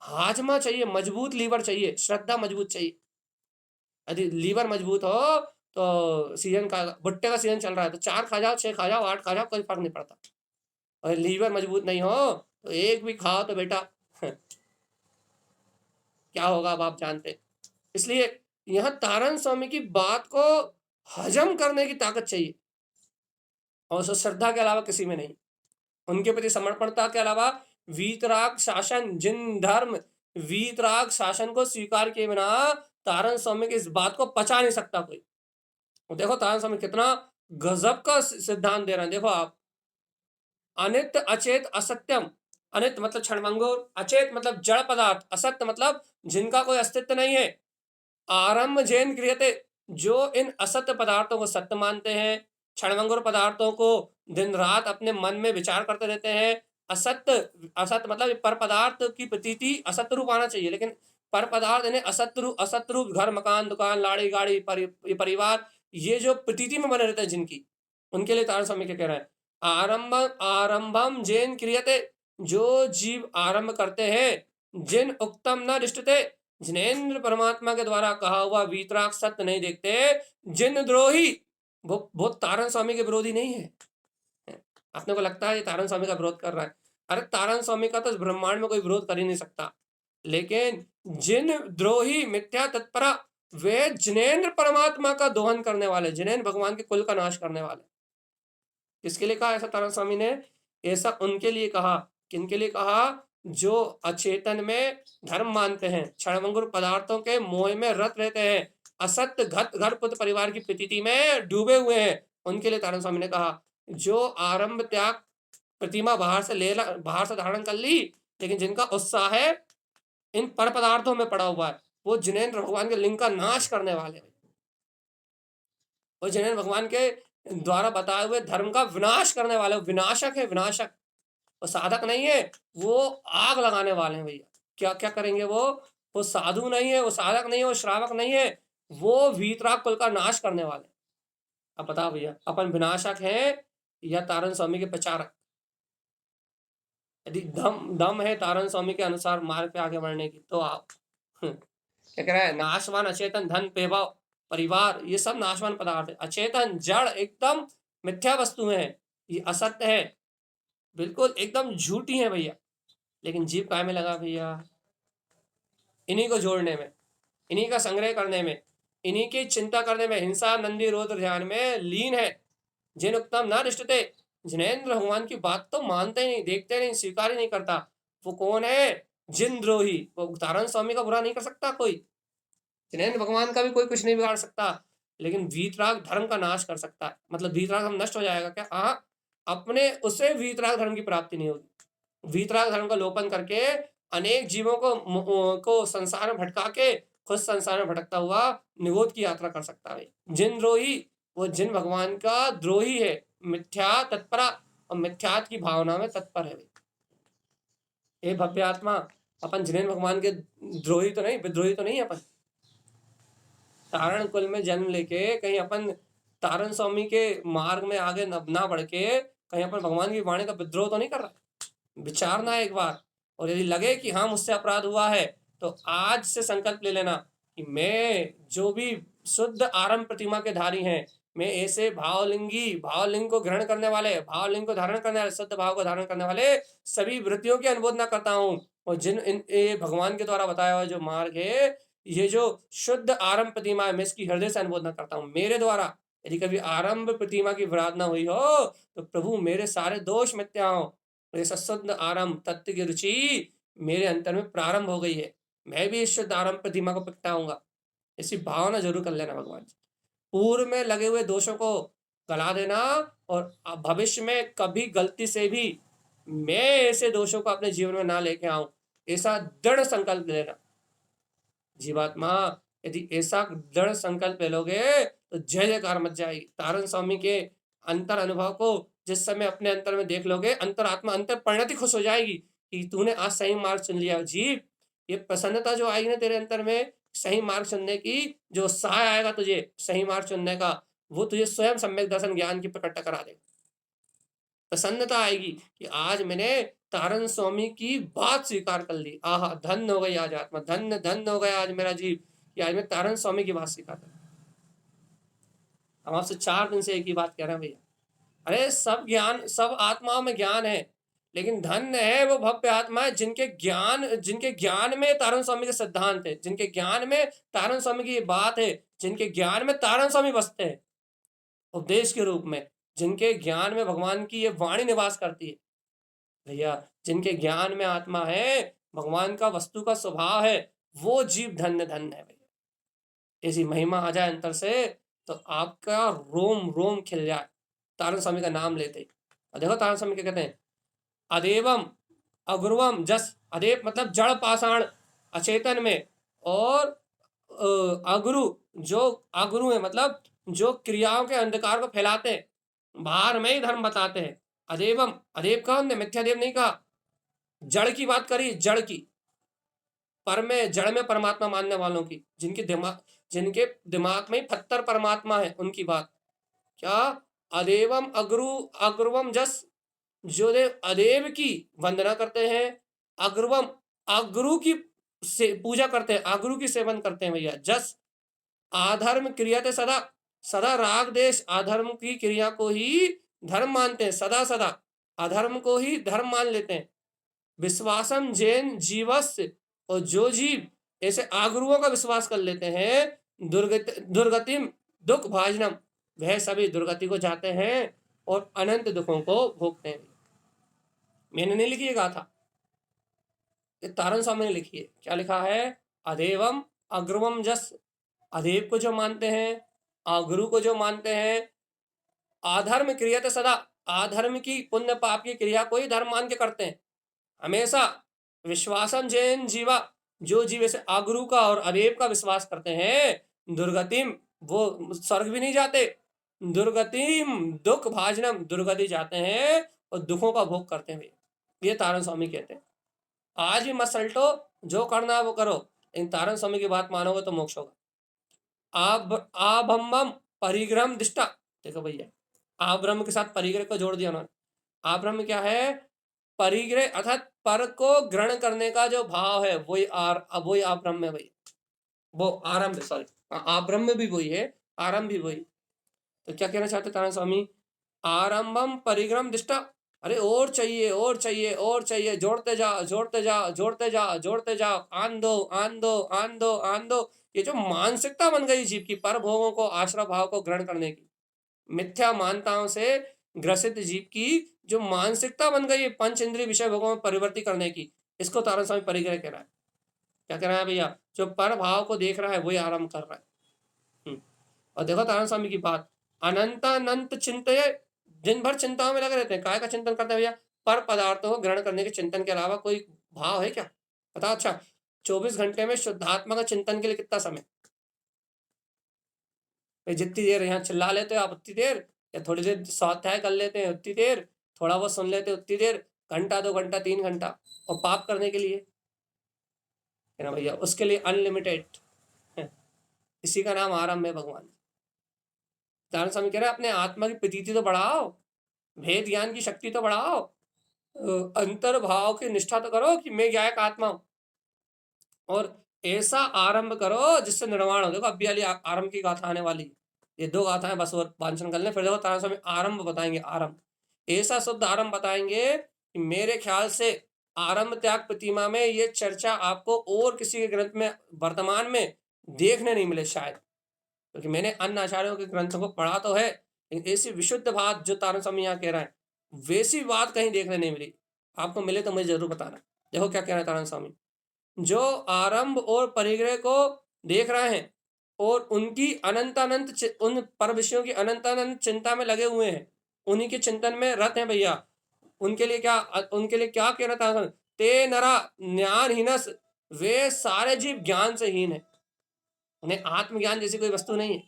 हाजमा चाहिए, मजबूत लीवर चाहिए, श्रद्धा मजबूत चाहिए। यदि लीवर मजबूत हो तो सीजन का, भुट्टे का सीजन चल रहा है तो 4 खा जाओ, 6 खा जाओ, 8 खा जाओ, कोई फर्क नहीं पड़ता। और लीवर मजबूत नहीं हो तो एक भी खाओ तो बेटा क्या होगा अब आप जानते। इसलिए यहाँ तारण स्वामी की बात को हजम करने की ताकत चाहिए, और उस श्रद्धा के अलावा किसी में नहीं। उनके प्रति समर्पणता के अलावा वीतराग शासन, जिन धर्म वीतराग शासन को स्वीकार किए बिना तारण स्वामी की इस बात को पचा नहीं सकता कोई। और देखो तारण स्वामी कितना गजब का सिद्धांत दे रहे हैं। देखो आप, अनित्य अचेत असत्यम, अनित्य मतलब क्षणभंगुर, अचेत मतलब जड़ पदार्थ, असत्य मतलब जिनका कोई अस्तित्व नहीं है। आरंभ जैन क्रियते, जो इन असत्य पदार्थों को सत्य मानते हैं, क्षणभंगुर पदार्थों को दिन रात अपने मन में विचार करते रहते हैं। असत्य, असत्य मतलब पर पदार्थ की प्रतीति असत्य रूप आना चाहिए, लेकिन पर पदार्थ इन्हें असत्य रूप, घर मकान दुकान लाड़ी गाड़ी परिवार, ये जो प्रतीति में बने रहते हैं जिनकी, उनके लिए तारण स्वामी क्या कह रहा है, आरंभ आरंभम जैन क्रियते, जो जीव आरंभ करते हैं, जिन उक्तम न रिष्टते, जिनेन्द्र परमात्मा के द्वारा कहा हुआ वीतराग सत्य नहीं देखते, जिन द्रोही, वो तारण स्वामी के विरोधी नहीं है। अपने को लगता है ये तारण स्वामी का विरोध कर रहा है, अरे तारण स्वामी का तो इस ब्रह्मांड में कोई विरोध कर ही नहीं सकता। लेकिन जिन द्रोही मिथ्या तत्परा, वे जिनेन्द्र परमात्मा का दोहन करने वाले, जिनेन्द्र भगवान के कुल का नाश करने वाले। किसके लिए कहा ऐसा तारण स्वामी ने, ऐसा उनके लिए कहा, किनके लिए कहा, जो अचेतन में धर्म मानते हैं, क्षणभंगुर पदार्थों के मोह में रत रहते हैं, असत्य घर पुत्र परिवार की प्रतीति में डूबे हुए हैं, उनके लिए तारण स्वामी ने कहा। जो आरंभ त्याग प्रतिमा बाहर से धारण कर ली, लेकिन जिनका उत्साह है इन पर पदार्थों में पड़ा हुआ है, वो जिनेन्द्र भगवान के लिंग का नाश करने वाले हैं। वो जिनेन्द्र भगवान के द्वारा बताए हुए धर्म का विनाश करने वाले, विनाशक है, विनाशक। वो साधक नहीं है, वो आग लगाने वाले हैं भैया। क्या क्या करेंगे वो साधु नहीं है, वो साधक नहीं है, वो श्रावक नहीं है, वो वीतराग कुल का नाश करने वाले। अब बताओ भैया, अपन विनाशक हैं या तारण स्वामी के प्रचारक? यदि दम दम है तारण स्वामी के अनुसार मार्ग पे आगे बढ़ने की, तो आप क्या कह रहा है, नाशवान अचेतन धन वैभव परिवार ये सब नाशवान पदार्थ है, अचेतन जड़ एकदम मिथ्या वस्तु है, ये असत्य है, बिल्कुल एकदम झूठी है भैया। लेकिन जीव काय में लगा भैया? इन्हीं को जोड़ने में, इन्हीं का संग्रह करने में, इन्हीं की चिंता करने में, हिंसा नंदी रौद्र ध्यान में लीन है। जिन उत्तम न रिष्टते, जिनेन्द्र भगवान की बात तो मानते ही नहीं, देखते नहीं, स्वीकार ही नहीं करता, वो कौन है? जिन द्रोही। वो तारण स्वामी का बुरा नहीं कर सकता कोई, जिनेन्द्र भगवान का भी कोई कुछ नहीं बिगाड़ सकता, लेकिन वीतराग धर्म का नाश कर सकता है। मतलब वीतराग धर्म नष्ट हो जाएगा क्या? हाँ, अपने उससे वीतराग धर्म की प्राप्ति नहीं होगी। वीतराग धर्म का लोपन करके अनेक जीवों को संसार में भटका के खुद संसार में भटकता हुआ निगोद की यात्रा कर सकता है। जिन द्रोही, वो जिन भगवान का द्रोही है, मिथ्या तत्परा और मिथ्यात की भावना में तत्पर है। ये भव्य आत्मा, अपन जिनेन्द्र भगवान के द्रोही तो नहीं, विद्रोही तो नहीं अपन। तारण कुल में जन्म लेके कहीं अपन तारण स्वामी के मार्ग में आगे ना बढ़ के कहीं अपन भगवान की वाणी का विद्रोह तो नहीं कर रहा। विचारना है एक बार, और यदि लगे कि हाँ मुझसे अपराध हुआ है, तो आज से संकल्प ले लेना कि मैं जो भी शुद्ध आरंभ प्रतिमा के धारी हैं, मैं ऐसे भावलिंग को ग्रहण करने वाले, भावलिंग को धारण करने वाले, शुद्ध भाव को धारण करने वाले सभी वृत्तियों की अनुमोदना करता हूँ। और जिन ये भगवान के द्वारा बताया हुआ जो मार्ग है, ये जो शुद्ध आरंभ प्रतिमा है, मैं इसकी हृदय से अनुमोदना करता हूँ। मेरे द्वारा यदि कभी आरंभ प्रतिमा की विराधना हुई हो, तो प्रभु मेरे सारे दोष मिथ्या हो, ऐसा शुद्ध आरंभ तत्व की रुचि मेरे अंतर में प्रारंभ हो गई है, मैं भी इस शुद्ध आरंभ प्रतिमा को प्रगटाऊंगा। ऐसी भावना जरूर कर लेना भगवान जी। पूर्व में लगे हुए दोषों को गला देना, और भविष्य में कभी गलती से भी मैं ऐसे दोषों को अपने जीवन में ना लेके आऊं, ऐसा दृढ़ संकल्प लेना। जीवात्मा यदि ऐसा दृढ़ संकल्प ले लोगे तो जय जयकार मच जाएगी। तारण स्वामी के अंतर अनुभव को जिस समय अपने अंतर में देख लोगे, अंतरात्मा अंतर परिणति खुश हो जाएगी कि तूने आज सही मार्ग चुन लिया। जीव, ये प्रसन्नता जो आएगी ना तेरे अंतर में सही मार्ग चुनने की, जो उत्साह आएगा तुझे सही मार्ग चुनने का, वो तुझे स्वयं सम्यक दर्शन ज्ञान की प्रकट करा देगा। प्रसन्नता आएगी कि आज मैंने तारण स्वामी की बात स्वीकार कर ली। आहा, धन्य हो गई आज आत्मा, धन्य धन्य हो गया आज मेरा जीव कि आज मैं तारण स्वामी की बात स्वीकार कर। हम आपसे 4 दिन से एक ही बात कह रहे हैं भैया, अरे सब ज्ञान, सब आत्माओं में ज्ञान है, लेकिन धन्य है वो भव्य आत्मा है जिनके ज्ञान में तारण स्वामी के सिद्धांत है, जिनके ज्ञान में तारण स्वामी की बात है, जिनके ज्ञान में तारण स्वामी बसते हैं उपदेश के रूप में, जिनके ज्ञान में भगवान की ये वाणी निवास करती है भैया, जिनके ज्ञान में आत्मा है, भगवान का वस्तु का स्वभाव है, वो जीव धन्य धन्य है भैया। ऐसी महिमा आ जाए अंतर से तो आपका रोम रोम खिल जाए तारण स्वामी का नाम लेते ही। और देखो तारण स्वामी क्या कहते हैं, अदेवम अग्रुवम जस, अदेव मतलब जड़ पाषाण अचेतन में, और अगुरु जो अगुरु है मतलब जो क्रियाओं के अंधकार को फैलाते हैं, बाहर में ही धर्म बताते हैं। अदेवम, अदेव कहा हमने, मिथ्या देव नहीं कहा। जड़ की बात करी, जड़ की, पर में जड़ में परमात्मा मानने वालों की, जिनके दिमाग में पत्थर परमात्मा है, उनकी बात। क्या? अदेवम अग्रुवम जस, जो देव अदेव की वंदना करते हैं, अग्रुवम अग्रु की से पूजा करते हैं, अग्रु की सेवन करते हैं भैया। जस आधर्म क्रियाते सदा, सदा राग देश अधर्म की क्रिया को ही धर्म मानते हैं, सदा सदा अधर्म को ही धर्म मान लेते हैं। विश्वासम जैन जीवस्य, और जो जीव ऐसे आगुरुओं का विश्वास कर लेते हैं, दुर्गतिम दुख भाजनम, वह सभी दुर्गति को जाते हैं और अनंत दुखों को भोगते हैं। मैंने नहीं लिखी है गाथा, तारण स्वामी ने लिखी है। क्या लिखा है? अदेवम अग्रुवम जस, अदेव को जो मानते हैं, अगुरु को जो मानते हैं, अधर्म क्रिया सदा, अधर्म की पुण्य पाप की क्रिया को ही धर्म मान के करते हैं हमेशा। विश्वासन जैन जीवा, जो जीव ऐसे अगुरु का और अदेव का विश्वास करते हैं, दुर्गतिम, वो स्वर्ग भी नहीं जाते, दुर्गतिम दुख भाजनम, दुर्गति जाते हैं और दुखों का भोग करते हैं। ये तारण स्वामी कहते हैं। आज भी मत सल्टो, जो करना है वो करो, लेकिन तारण स्वामी की बात मानोगे तो मोक्ष होगा। आभम्बम परिग्रहम दिष्टा, देखो भैया, आब्रह्म के साथ परिग्रह को जोड़ दिया उन्होंने। आब्रह्म क्या है? परिग्रह अर्थात पर को ग्रहण करने का जो भाव है वही आब्रह्म है भैया, वो आरंभ, सॉरी, आब्रह्म भी वही है, आरंभ भी वही। तो क्या कहना चाहते नारायण स्वामी? आरंभम परिग्रम दिष्टा, अरे और चाहिए और चाहिए और चाहिए, जोड़ते जाओ जोड़ते जाओ जोड़ते जाओ जोड़ते जाओ, आन दो आन दो आन दो आन दो। ये जो मानसिकता बन गई जीव की, पर भोगों को, आश्रय भाव को ग्रहण करने की, मिथ्या मानताओं से ग्रसित जीव की जो मानसिकता बन गई है पंच इंद्रिय विषय भोगों में परिवर्तित करने की, इसको तारण स्वामी परिग्रह कह रहा है। क्या कह रहा है भैया? जो पर भाव को देख रहा है वही आरंभ कर रहा है। और देखो तारण स्वामी की बात, अनंत चिंतय, दिन भर चिंताओं में लगे रहते हैं। काय का चिंतन करते हैं भैया? पर पदार्थों को ग्रहण करने के चिंतन के अलावा कोई भाव है क्या? बताओ। अच्छा, 24 घंटे में शुद्धात्मा का चिंतन के लिए कितना समय? जितनी देर यहाँ चिल्ला लेते हो आप उतनी देर, या थोड़ी देर स्वाध्याय कर लेते हैं उतनी देर, थोड़ा बहुत सुन लेते हैं उतनी देर, घंटा 2 घंटा 3 घंटा, और पाप करने के लिए है ना भैया, उसके लिए अनलिमिटेड है। इसी का नाम आरंभ है भगवान। तारण स्वामी कह रहे हैं अपने आत्मा की प्रतीति तो बढ़ाओ, भेद ज्ञान की शक्ति तो बढ़ाओ, अंतर भाव की निष्ठा तो करो कि मैं गायक आत्मा हूं, और ऐसा आरंभ करो जिससे निर्वाण हो। देखो अभी वाली आरंभ की गाथा आने वाली, ये 2 गाथाएं बस और वांछन कर लें, फिर देखो तारण स्वामी आरंभ बताएंगे। आरंभ, ऐसा शुद्ध आरंभ बताएंगे कि मेरे ख्याल से आरंभ त्याग प्रतिमा में ये चर्चा आपको और किसी के ग्रंथ में वर्तमान में देखने नहीं मिले शायद, क्योंकि मैंने अन्य आचार्यों के ग्रंथों को पढ़ा तो है, लेकिन ऐसी विशुद्ध बात जो तारण स्वामी यहाँ कह रहा है वैसी बात कहीं देखने नहीं मिली। आपको मिले तो मुझे जरूर बताना। देखो क्या कह रहा है तारण स्वामी, जो आरंभ और परिग्रह को देख रहे हैं और उनकी उन पर विषयों की अनंत चिंता में लगे हुए हैं, उन्हीं के चिंतन में रत हैं भैया, उनके लिए क्या कहना था? ते नरा ज्ञानहीनस, वे सारे जीव ज्ञान से हीन है, उन्हें आत्मज्ञान जैसी कोई वस्तु नहीं है।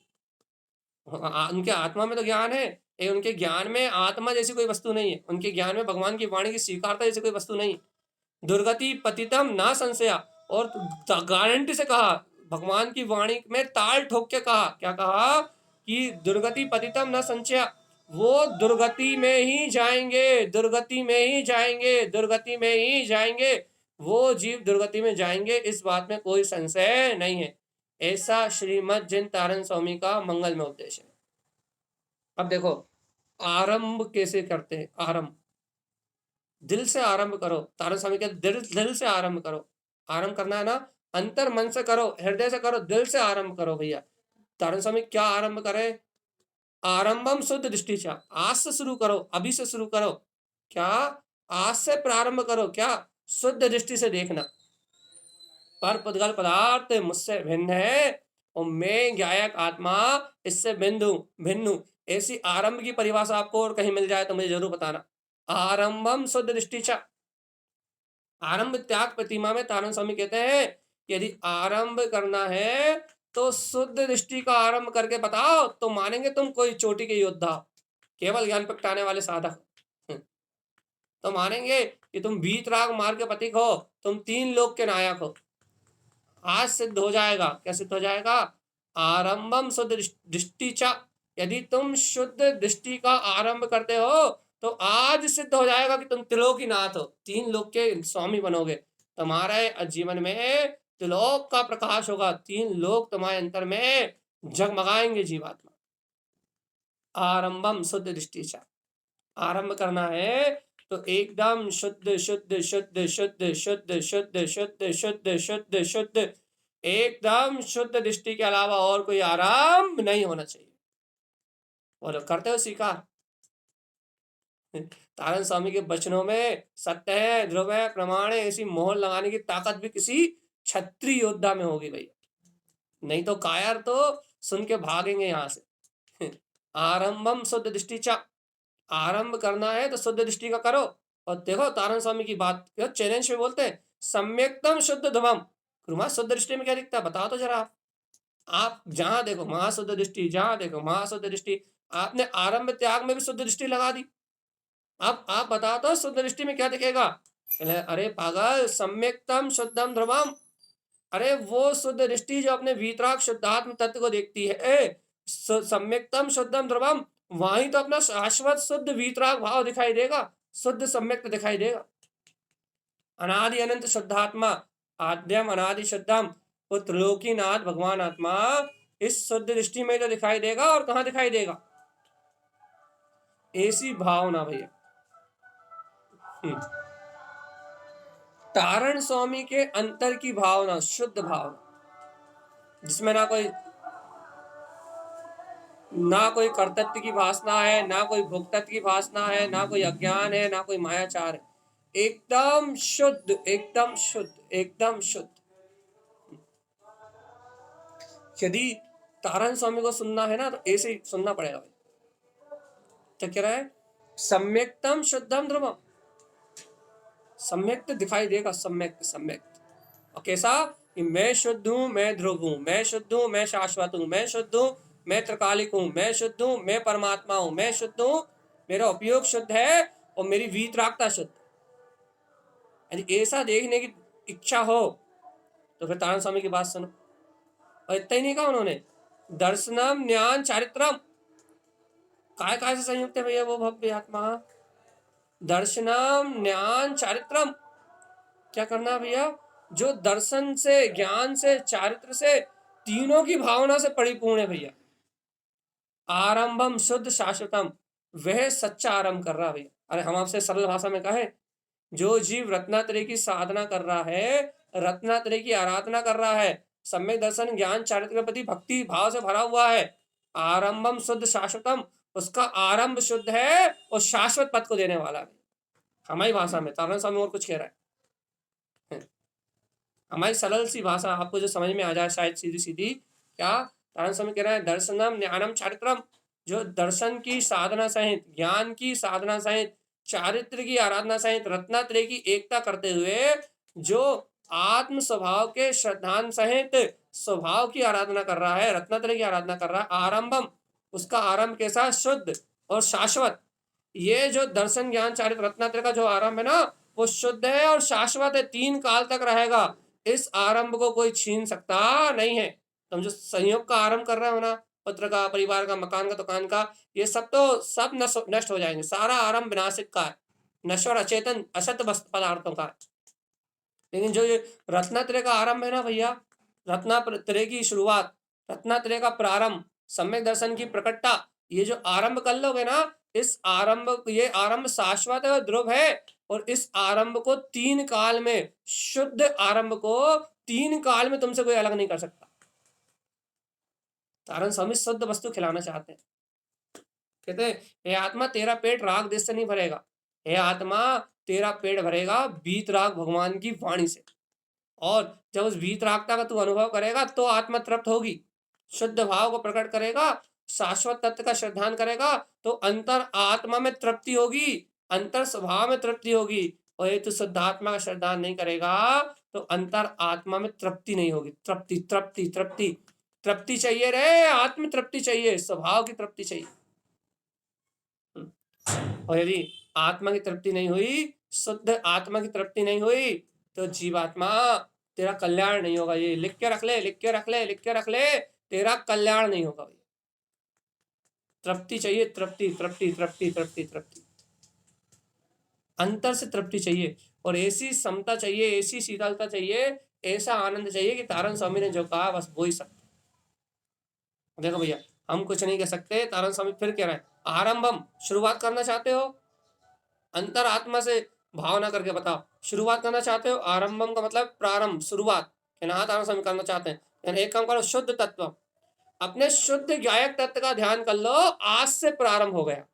उनके आत्मा में तो ज्ञान है, लेकिन उनके ज्ञान में आत्मा जैसी कोई वस्तु नहीं है, उनके ज्ञान में भगवान की वाणी की स्वीकारता जैसी कोई वस्तु नहीं है। दुर्गति पतितम ना संशया, और गारंटी से कहा, भगवान की वाणी में ताल ठोक के कहा, क्या कहा? कि दुर्गति पतितम न संशया, वो दुर्गति में ही जाएंगे, दुर्गति में ही जाएंगे, दुर्गति में ही जाएंगे, वो जीव दुर्गति में जाएंगे, इस बात में कोई संशय नहीं है। ऐसा श्रीमद जिन तारण स्वामी का मंगल में उपदेश है। अब देखो आरंभ कैसे करते हैं? आरंभ दिल से आरंभ करो। तारण स्वामी कहते दिल से आरंभ करो। आरंभ करना है ना, अंतर मन से करो, हृदय से करो, दिल से आरंभ करो भैया। तारण स्वामी क्या आरंभ करे? आरंभम शुद्ध दृष्टि चा, आज से शुरू करो, अभी से शुरू करो। क्या? आज से प्रारंभ करो। क्या? शुद्ध दृष्टि से देखना, पर पुद्गल पदार्थ मुझसे भिन्न है और मैं ज्ञायक आत्मा इससे भिन्न हूं। ऐसी आरंभ की परिभाषा आपको और कहीं मिल जाए तो मुझे जरूर बताना। आरंभम शुद्ध दृष्टि चा, आरंभ त्याग प्रतिमा में तारण स्वामी कहते हैं यदि आरंभ करना है तो शुद्ध दृष्टि का आरंभ करके बताओ तो मानेंगे तुम कोई चोटी के योद्धा, केवल ज्ञान प्रगटाने वाले साधक। तो मानेंगे कि तुम वीतराग मार्ग के प्रतीक हो, तुम 3 लोक के नायक हो। आज सिद्ध हो जाएगा। क्या सिद्ध हो जाएगा? आरंभम शुद्ध दृष्टि चा, यदि तुम शुद्ध दृष्टि का आरंभ करते हो तो आज सिद्ध हो जाएगा कि तुम त्रिलोकीनाथ हो, 3 लोक के स्वामी बनोगे। तुम्हारे जीवन में त्रिलोक का प्रकाश होगा, 3 लोक तुम्हारे अंतर में जगमगाएंगे जीवात्मा। आरंभम शुद्ध दृष्टि चा, आरंभ करना है तो एकदम शुद्ध शुद्ध शुद्ध शुद्ध शुद्ध शुद्ध शुद्ध शुद्ध शुद्ध शुद्ध, एकदम शुद्ध दृष्टि के अलावा और कोई आरंभ नहीं होना चाहिए। बोलो करते हो स्वीकार? तारण स्वामी के वचनों में सत्य है, ध्रुव है, प्रमाण है, ऐसी मोहर लगाने की ताकत भी किसी क्षत्रिय योद्धा में होगी भैया, नहीं तो कायर तो सुन के भागेंगे यहां से। आरंभम शुद्ध दृष्टि चा, आरंभ करना है तो शुद्ध दृष्टि का करो। और देखो तारण स्वामी की बात चैलेंज में बोलते हैं सम्यक्तम शुद्ध ध्रुवम, शुद्ध दृष्टि में क्या दिखता है बताओ तो जरा। आप जहां देखो महाशुद्ध दृष्टि, जहां देखो महाशुद्ध दृष्टि। आपने आरंभ त्याग में भी शुद्ध दृष्टि लगा दी। अब आप बताओ तो शुद्ध दृष्टि में क्या दिखेगा? अरे पागल, सम्यक्तम शुद्धम ध्रुवम, अरे वो शुद्ध दृष्टि जो अपने वीतराग शुद्धात्म तत्व को देखती है, सम्यक्तम शुद्धम ध्रुवम, वहीं तो अपना शाश्वत शुद्ध वीतराग भाव दिखाई देगा, शुद्ध सम्यक दिखाई देगा। अनादि अनंत शुद्धात्मा, आद्यम अनादि शुद्धम, वो त्रिलोकीनाथ भगवान आत्मा इस शुद्ध दृष्टि में तो दिखाई देगा, और कहाँ दिखाई देगा? ऐसी भावना भैया। तारण स्वामी के अंतर की भावना, शुद्ध भावना, जिसमें ना कोई कर्तृत्व की वासना है, ना कोई भोक्तत्व की वासना है, ना कोई अज्ञान है, ना कोई मायाचार है, एकदम शुद्ध, एकदम शुद्ध, एकदम शुद्ध। यदि तारण स्वामी को सुनना है ना, तो ऐसे ही सुनना पड़ेगा भाई। क्या कह रहा है? सम्यक्तम शुद्धम ध्रुवम, सम्यक्त दिखाई देगा, सम्यक्त सम्यक्त। और कैसा? कि मैं शुद्ध हूं, मैं ध्रुव हूं, मैं शुद्ध हूं, मैं शाश्वत हूं, मैं शुद्ध हूं, मैं त्रिकालिक हूं, मैं शुद्ध हूं, मैं परमात्मा हूं, मैं शुद्ध हूं, मेरा उपयोग शुद्ध है, और मेरी वीतरागता शुद्ध। यदि ऐसा देखने की इच्छा हो तो फिर तारण स्वामी की बात सुनो। और इतना ही नहीं कहा उन्होंने, दर्शनम ज्ञान चारित्रम, काय से संयुक्त है भैया वो भव्य आत्मा? दर्शनम ज्ञान चारित्रम, क्या करना है भैया? जो दर्शन से, ज्ञान से, चारित्र से, तीनों की भावना से परिपूर्ण है भैया। आरंभम शुद्ध शाश्वतम, वह सच्चा आरंभ कर रहा है भैया। अरे हम आपसे सरल भाषा में कहें, जो जीव रत्नात्रय की साधना कर रहा है, रत्नात्रय की आराधना कर रहा है, सम्यक दर्शन ज्ञान चारित्र के प्रति भक्ति भाव से भरा हुआ है, आरंभम शुद्ध शाश्वतम, उसका आरंभ शुद्ध है और शाश्वत पद को देने वाला है। हमारी भाषा में तारण स्वामी और कुछ कह रहा है, हमारी सरल सी भाषा, आपको जो समझ में आ जाए शायद सीधी सीधी। क्या तारण स्वामी कह रहा है? दर्शनम ज्ञानम चारित्रम, जो दर्शन की साधना सहित, ज्ञान की साधना सहित, चारित्र की आराधना सहित, रत्नात्रय की एकता करते हुए जो आत्म स्वभाव के श्रद्धान सहित स्वभाव की आराधना कर रहा है, रत्नात्रय की आराधना कर रहा है, आरंभम, उसका आरंभ कैसा? शुद्ध और शाश्वत। ये जो दर्शन ज्ञान चारित्र रत्नात्रय का जो आरंभ है ना, वो शुद्ध है और शाश्वत है, 3 काल तक रहेगा। इस आरंभ को कोई छीन सकता नहीं है। तुम जो संयोग का आरंभ कर रहे हो ना, पुत्र का, परिवार का, मकान का, दुकान का, ये सब तो सब नष्ट हो जाएंगे। सारा आरंभ विनाशिक का है, नश्वर अचेतन असत पदार्थों का है। लेकिन जो ये रत्नात्रय का आरंभ है ना भैया, रत्नात्रय की शुरुआत, रत्नात्रय का प्रारंभ, सम्यक दर्शन की प्रकटता, ये जो आरंभ कर लोगे ना, इस आरंभ, ये आरंभ शाश्वत है और ध्रुव है। और इस आरंभ को 3 काल में, शुद्ध आरंभ को 3 काल में तुमसे कोई अलग नहीं कर सकता। तारण स्वामी शुद्ध वस्तु खिलाना चाहते हैं। कहते हैं, हे आत्मा तेरा पेट राग देश से नहीं भरेगा, हे आत्मा तेरा पेट भरेगा वीतराग भगवान की वाणी से। और जब उस वीतरागता का तू अनुभव करेगा तो आत्मा तृप्त होगी, शुद्ध भाव को प्रकट करेगा, शाश्वत तत्व का श्रद्धान करेगा, तो अंतर आत्मा में तृप्ति होगी, अंतर स्वभाव में तृप्ति होगी। और ये तो शुद्ध आत्मा का श्रद्धान नहीं करेगा तो अंतर आत्मा में तृप्ति नहीं होगी। तृप्ति तृप्ति तृप्ति तृप्ति चाहिए रे, आत्म तृप्ति चाहिए, स्वभाव की तृप्ति चाहिए। और यदि आत्मा की तृप्ति नहीं हुई, शुद्ध आत्मा की तृप्ति नहीं हुई, तो जीवात्मा तेरा कल्याण नहीं होगा। ये लिख के रख ले, लिख के रख ले, लिख के रख ले, तेरा कल्याण नहीं होगा। तृप्ति चाहिए, तृप्ति तृप्ति तृप्ति तृप्ति तृप्ति, अंतर से तृप्ति चाहिए, और ऐसी समता चाहिए, ऐसी शीतलता चाहिए, ऐसा आनंद चाहिए कि तारण स्वामी ने जो कहा बस वो ही सब। देखो भैया, हम कुछ नहीं कह सकते, तारण स्वामी फिर कह रहे हैं, आरंभम, शुरुआत करना चाहते हो, अंतर आत्मा से भावना करके बताओ, शुरुआत करना चाहते हो, आरंभम का मतलब प्रारंभ, शुरुआत, तारण स्वामी करना चाहते हैं। एक काम करो, शुद्ध तत्व, अपने शुद्ध गायक तत्व का ध्यान कर लो, आज से प्रारंभ हो गया।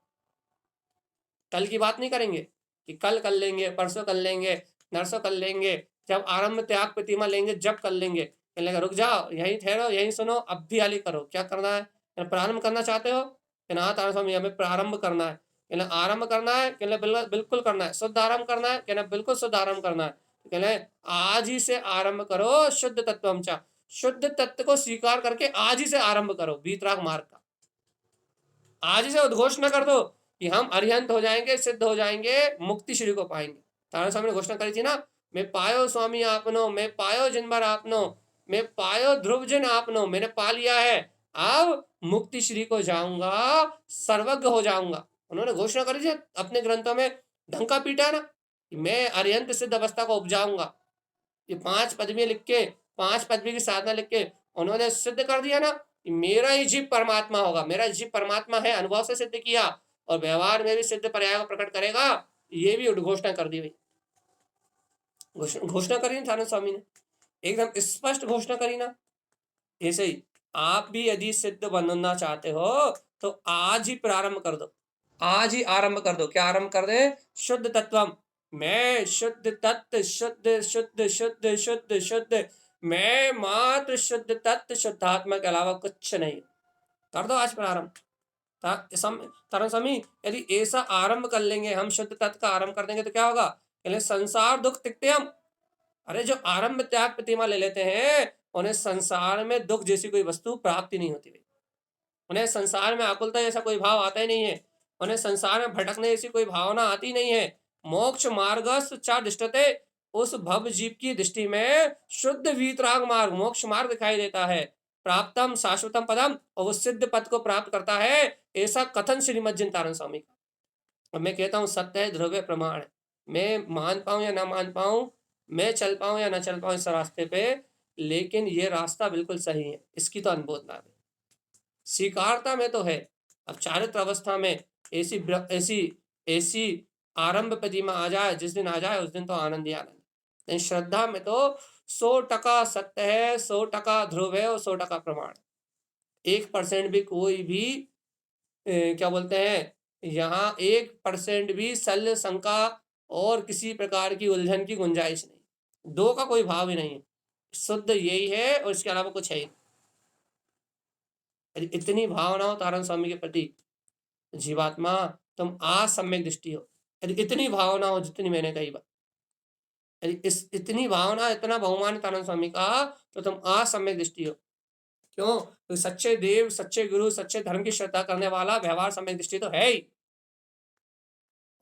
कल की बात नहीं करेंगे कि कल कर लेंगे, परसों कर लेंगे, नरसों कर लेंगे, जब आरंभ त्याग प्रतिमा लेंगे जब कर लेंगे। कहने लगा रुक जाओ, यहीं ठहरो, यहीं सुनो, अब भी हाली करो। क्या करना है? प्रारंभ करना चाहते हो? तारण स्वामी हमें प्रारंभ करना है। कहना आरंभ करना है, कहना बिल्कुल करना है। शुद्ध आरंभ करना है, कहना बिल्कुल शुद्ध आरंभ करना है। कहना आज ही से आरंभ करो शुद्ध तत्व, शुद्ध तत्व को स्वीकार करके आज ही से आरंभ करो वीतराग मार्ग का। आज ही से उद्घोष न कर दो कि हम अरिहंत हो जाएंगे, सिद्ध हो जाएंगे, मुक्ति श्री को पाएंगे। तारण स्वामी ने घोषणा करी थी ना, मैं पायो स्वामी आपनो, मैं पायो जिन भर आपनो, मैं पायो ध्रुव जिन आपनो, मैंने पा लिया है, अब मुक्ति श्री को जाऊंगा, सर्वज्ञ हो जाऊंगा। उन्होंने घोषणा करी थी अपने ग्रंथों में, ढंका पीटा ना कि मैं अर्यंत सिद्ध अवस्था को उपजाऊंगा। ये 5 पदवी लिख के, 5 पदवी की साधना लिख के उन्होंने सिद्ध कर दिया ना कि मेरा ही जीव परमात्मा होगा, मेरा जीव परमात्मा है, अनुभव से सिद्ध किया और व्यवहार में भी सिद्ध पर्याय को प्रकट करेगा। ये भी उद्घोषणा कर दी भाई, घोषणा करी ना थानंद स्वामी ने, एकदम स्पष्ट घोषणा करी ना। ऐसे ही आप भी यदि सिद्ध बनना चाहते हो तो आज ही प्रारंभ कर दो, आज ही आरंभ कर दो। क्या आरंभ कर दे? शुद्ध तत्वम, मैं शुद्ध तत्व, शुद्ध शुद्ध शुद्ध शुद्ध शुद्ध, मैं मात्र शुद्ध तत्व शुद्धात्मा के अलावा कुछ नहीं। कर दो आज प्रारंभ। तारण स्वामी यदि ऐसा आरंभ कर लेंगे, हम शुद्ध तत्व का आरंभ कर देंगे तो क्या होगा? संसार दुख तिकते हम। अरे जो आरंभ त्याग प्रतिमा ले लेते हैं उन्हें संसार में दुख जैसी कोई वस्तु प्राप्ति नहीं होती। उन्हें संसार में आकुलता जैसा कोई भाव आता ही नहीं है, उन्हें संसार में भटकने जैसी कोई भावना आती नहीं है। मोक्ष मार्गस्थ च दृष्टते, उस भव जीव की दृष्टि में शुद्ध वीतराग मार्ग, मोक्ष मार्ग दिखाई देता है। प्राप्तम शाश्वतम पदम, और वो सिद्ध पद को प्राप्त करता है, ऐसा कथन श्रीमद् जिनतारण स्वामी का। और मैं कहता हूँ सत्य है, ध्रुव प्रमाण है। मैं मान पाऊं या ना मान पाऊं, मैं चल पाऊं या ना चल पाऊं इस रास्ते पे, लेकिन ये रास्ता बिल्कुल सही है, इसकी तो अनुमोदना है, स्वीकारता में तो है। अब चारित्र अवस्था में ऐसी ऐसी ऐसी आरंभ प्रतिमा आ जाए, जिस दिन आ जाए उस दिन तो आनंद ही आनंद। लेकिन श्रद्धा में तो 100% सत्य है, 100% ध्रुव है और 100% प्रमाण। 1% भी कोई भी क्या बोलते हैं, यहाँ 1% भी शल्य शंका और किसी प्रकार की उलझन की गुंजाइश नहीं, 2 का कोई भाव ही नहीं है, शुद्ध यही है और इसके अलावा कुछ है ही। इतनी भावना हो तारण स्वामी के प्रति जीवात्मा, तुम आज सम्यक दृष्टि हो। यदि इतनी भावना हो जितनी मैंने कही बात, यदि इतनी भावना, इतना बहुमान तारण स्वामी का, तो तुम आज सम्यक दृष्टि हो। क्यों? तो सच्चे देव, सच्चे गुरु, सच्चे धर्म की श्रद्धा करने वाला व्यवहार सम्यक दृष्टि तो है ही।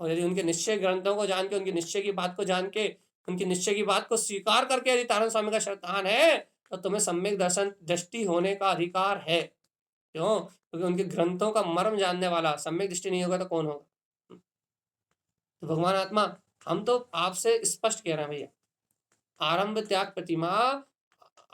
और यदि उनके निश्चय ग्रंथों को जान के, उनकी निश्चय की बात को जान के, उनकी निश्चय की बात को स्वीकार करके यदि तारण स्वामी का श्रद्धान है, तो तुम्हें सम्यक दर्शन दृष्टि होने का अधिकार है। क्यों? क्योंकि उनके ग्रंथों का मर्म जानने वाला सम्यक दृष्टि नहीं होगा तो कौन होगा? तो भगवान आत्मा, हम तो आपसे स्पष्ट कह रहे हैं भैया, आरंभ त्याग प्रतिमा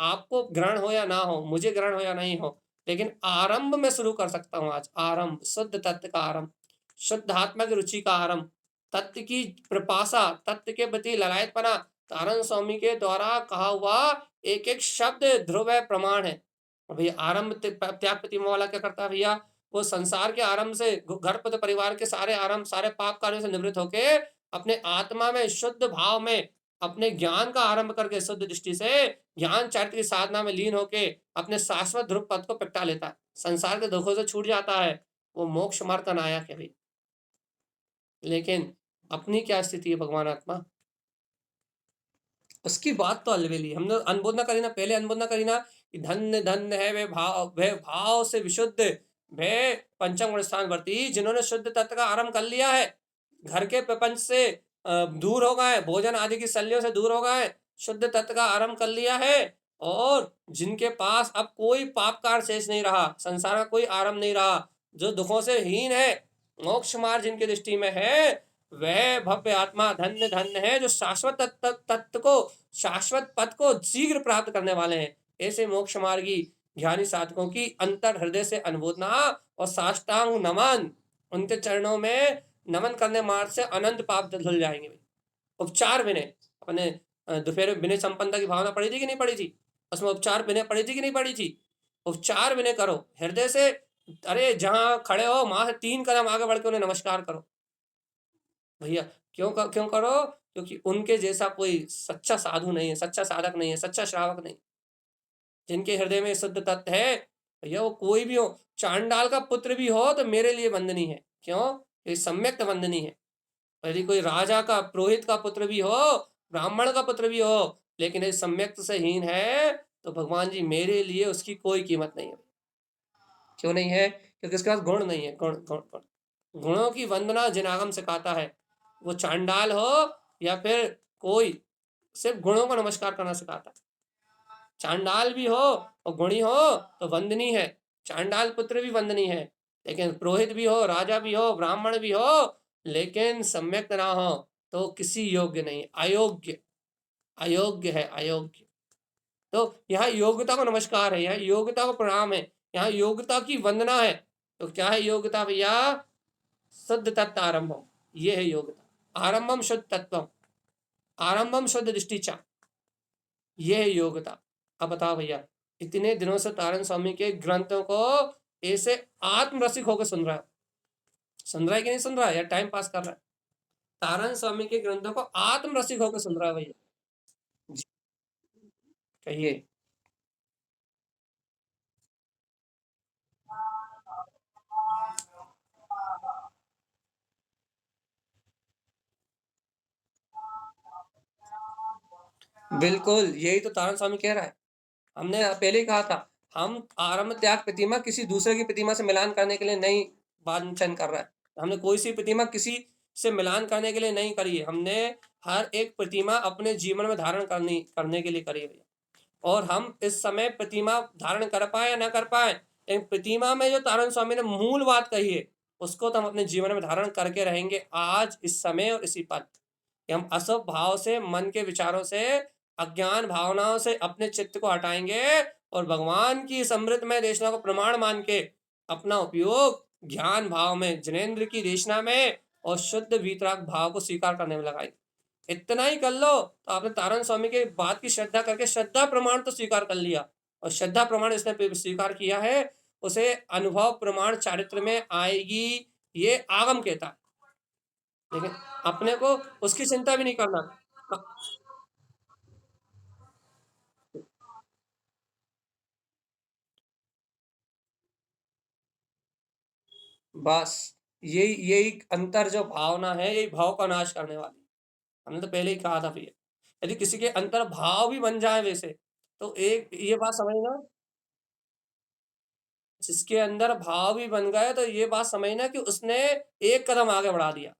आपको ग्रहण हो या ना हो, मुझे ग्रहण हो या नहीं हो, लेकिन आरंभ में शुरू कर सकता हूं आज। आरंभ शुद्ध तत्व का आरंभ, शुद्ध आत्मा की रुचि का आरंभ, तत्व की प्रपासा, तत्व के प्रति ललायतपना, तारण स्वामी के द्वारा कहा हुआ एक एक शब्द ध्रुव है, प्रमाण है। और भैया आरंभ त्याग प्रतिमा वाला क्या करता है भैया? वो संसार के आरंभ से, घर पर परिवार के सारे आरंभ, सारे पाप कार्यों से निवृत्त होके अपने आत्मा में शुद्ध भाव में अपने ज्ञान का आरंभ करके शुद्ध दृष्टि से ज्ञान चरित्र की साधना में लीन होके अपने शाश्वत ध्रुव पद को प्रगटा लेता है, संसार के दुखों से छूट जाता है, वो मोक्ष मार्ग का नायक है भाई। लेकिन अपनी क्या स्थिति है भगवान आत्मा? उसकी बात तो अलवेली। हमने अनुबोधना करी ना, पहले अनुबोधना करी ना कि धन्य धन्य है वे भाव से विशुद्ध, वे पंचम गुण स्थान वर्ती, जिन्होंने शुद्ध तत्व का आरंभ कर लिया है, घर के प्रपंच से दूर हो गए, भोजन आदि की शल्यों से दूर हो गए, शुद्ध तत्व का आरंभ कर लिया है, और जिनके पास अब कोई पाप कार शेष नहीं रहा, संसार का कोई आरंभ नहीं रहा, जो दुखों से हीन है, मोक्ष मार्ग जिनकी दृष्टि में है, वह भव्य आत्मा धन्य धन्य है, जो शाश्वत तत्व को, शाश्वत पद को शीघ्र प्राप्त करने वाले हैं। ऐसे मोक्ष मार्गी ज्ञानी साधकों की अंतर हृदय से अनुमोदना और साष्टांग नमन, उनके चरणों में नमन करने मार्ग से अनंत पाप धुल जाएंगे। उपचार विनय, अपने दोपहर में विनय संपन्नता की भावना पड़ी थी कि नहीं पड़ी थी? उसमें उपचार विनय पड़ी थी कि नहीं पड़ी थी? उपचार विनय करो हृदय से, अरे जहां खड़े हो वहां से 3 कदम आगे बढ़ के उन्हें नमस्कार करो भैया। क्यों करो? क्योंकि उनके जैसा कोई सच्चा साधु नहीं है, सच्चा साधक नहीं है, सच्चा श्रावक नहीं। जिनके हृदय में शुद्ध तत्व है भैया, वो कोई भी हो, चांडाल का पुत्र भी हो तो मेरे लिए वंदनीय है। क्यों? ये सम्यक वंदनीय है। यदि कोई राजा का, पुरोहित का पुत्र भी हो, ब्राह्मण का पुत्र भी हो, लेकिन ये सम्यक से हीन है, तो भगवान जी मेरे लिए उसकी कोई कीमत नहीं है। क्यों नहीं है? क्योंकि उसके पास गुण नहीं है। गुण गुण गुण गुणों की वंदना जिनागम सिखाता है, वो चांडाल हो या फिर कोई, सिर्फ गुणों का नमस्कार करना सिखाता है। चांडाल भी हो और गुणी हो तो वंदनीय है, चांडाल पुत्र भी वंदनीय है, लेकिन पुरोहित भी हो, राजा भी हो, ब्राह्मण भी हो, लेकिन सम्यक ना हो तो किसी योग्य नहीं, अयोग्य, अयोग्य है, अयोग्य। तो यहाँ योग्यता को नमस्कार है, यहाँ योग्यता को प्रणाम है, यहाँ योग्यता की वंदना है। तो क्या है योग्यता भैया? शुद्ध तत्व आरंभम, ये है योग्यता। आरंभम शुद्ध तत्वम, आरंभम शुद्ध दृष्टिचा, ये है योग्यता। अब बताओ भैया, इतने दिनों से तारण स्वामी के ग्रंथों को ऐसे आत्मरसिक होकर सुन रहा है, सुन रहा है कि नहीं सुन रहा है, या टाइम पास कर रहा है? तारण स्वामी के ग्रंथों को आत्मरसिक होकर सुन रहा है भैया। जी, कहिए। बिल्कुल, यही तो तारण स्वामी कह रहा है। हमने पहले ही कहा था, हम आरंभ त्याग प्रतिमा किसी दूसरे की प्रतिमा से मिलान करने के लिए नहीं वांछन कर रहा है। हमने कोई सी प्रतिमा किसी से मिलान करने के लिए नहीं करी है, हमने हर एक प्रतिमा अपने जीवन में धारण करने के लिए करी है। और हम इस समय प्रतिमा धारण कर पाए या न कर पाए, लेकिन प्रतिमा में जो तारण स्वामी ने मूल बात कही है, उसको तो हम अपने जीवन में धारण करके रहेंगे आज, इस समय और इसी पल। कि हम अशुभ भाव से, मन के विचारों से, अज्ञान भावनाओं से अपने चित्त को हटाएंगे और भगवान की समृद्धमय देशना को प्रमाण मान के अपना उपयोग ज्ञान भाव में, जनेन्द्र की देशना में और शुद्ध वीतराग भाव को स्वीकार करने में लगाएंगे। इतना ही कर लो तो आपने तारण स्वामी के बात की श्रद्धा करके श्रद्धा प्रमाण तो स्वीकार कर लिया, और श्रद्धा प्रमाण इसने स्वीकार किया है, उसे अनुभव प्रमाण चारित्र में आएगी, ये आगम कहता है। लेकिन अपने को उसकी चिंता भी नहीं करना। बस यही यही अंतर जो भावना है, यही भाव का नाश करने वाली। हमने तो पहले ही कहा था भैया, यदि किसी के अंतर भाव भी बन जाए वैसे, तो एक ये बात समझना, जिसके अंदर भाव भी बन गए तो ये बात समझना कि उसने एक कदम आगे बढ़ा दिया।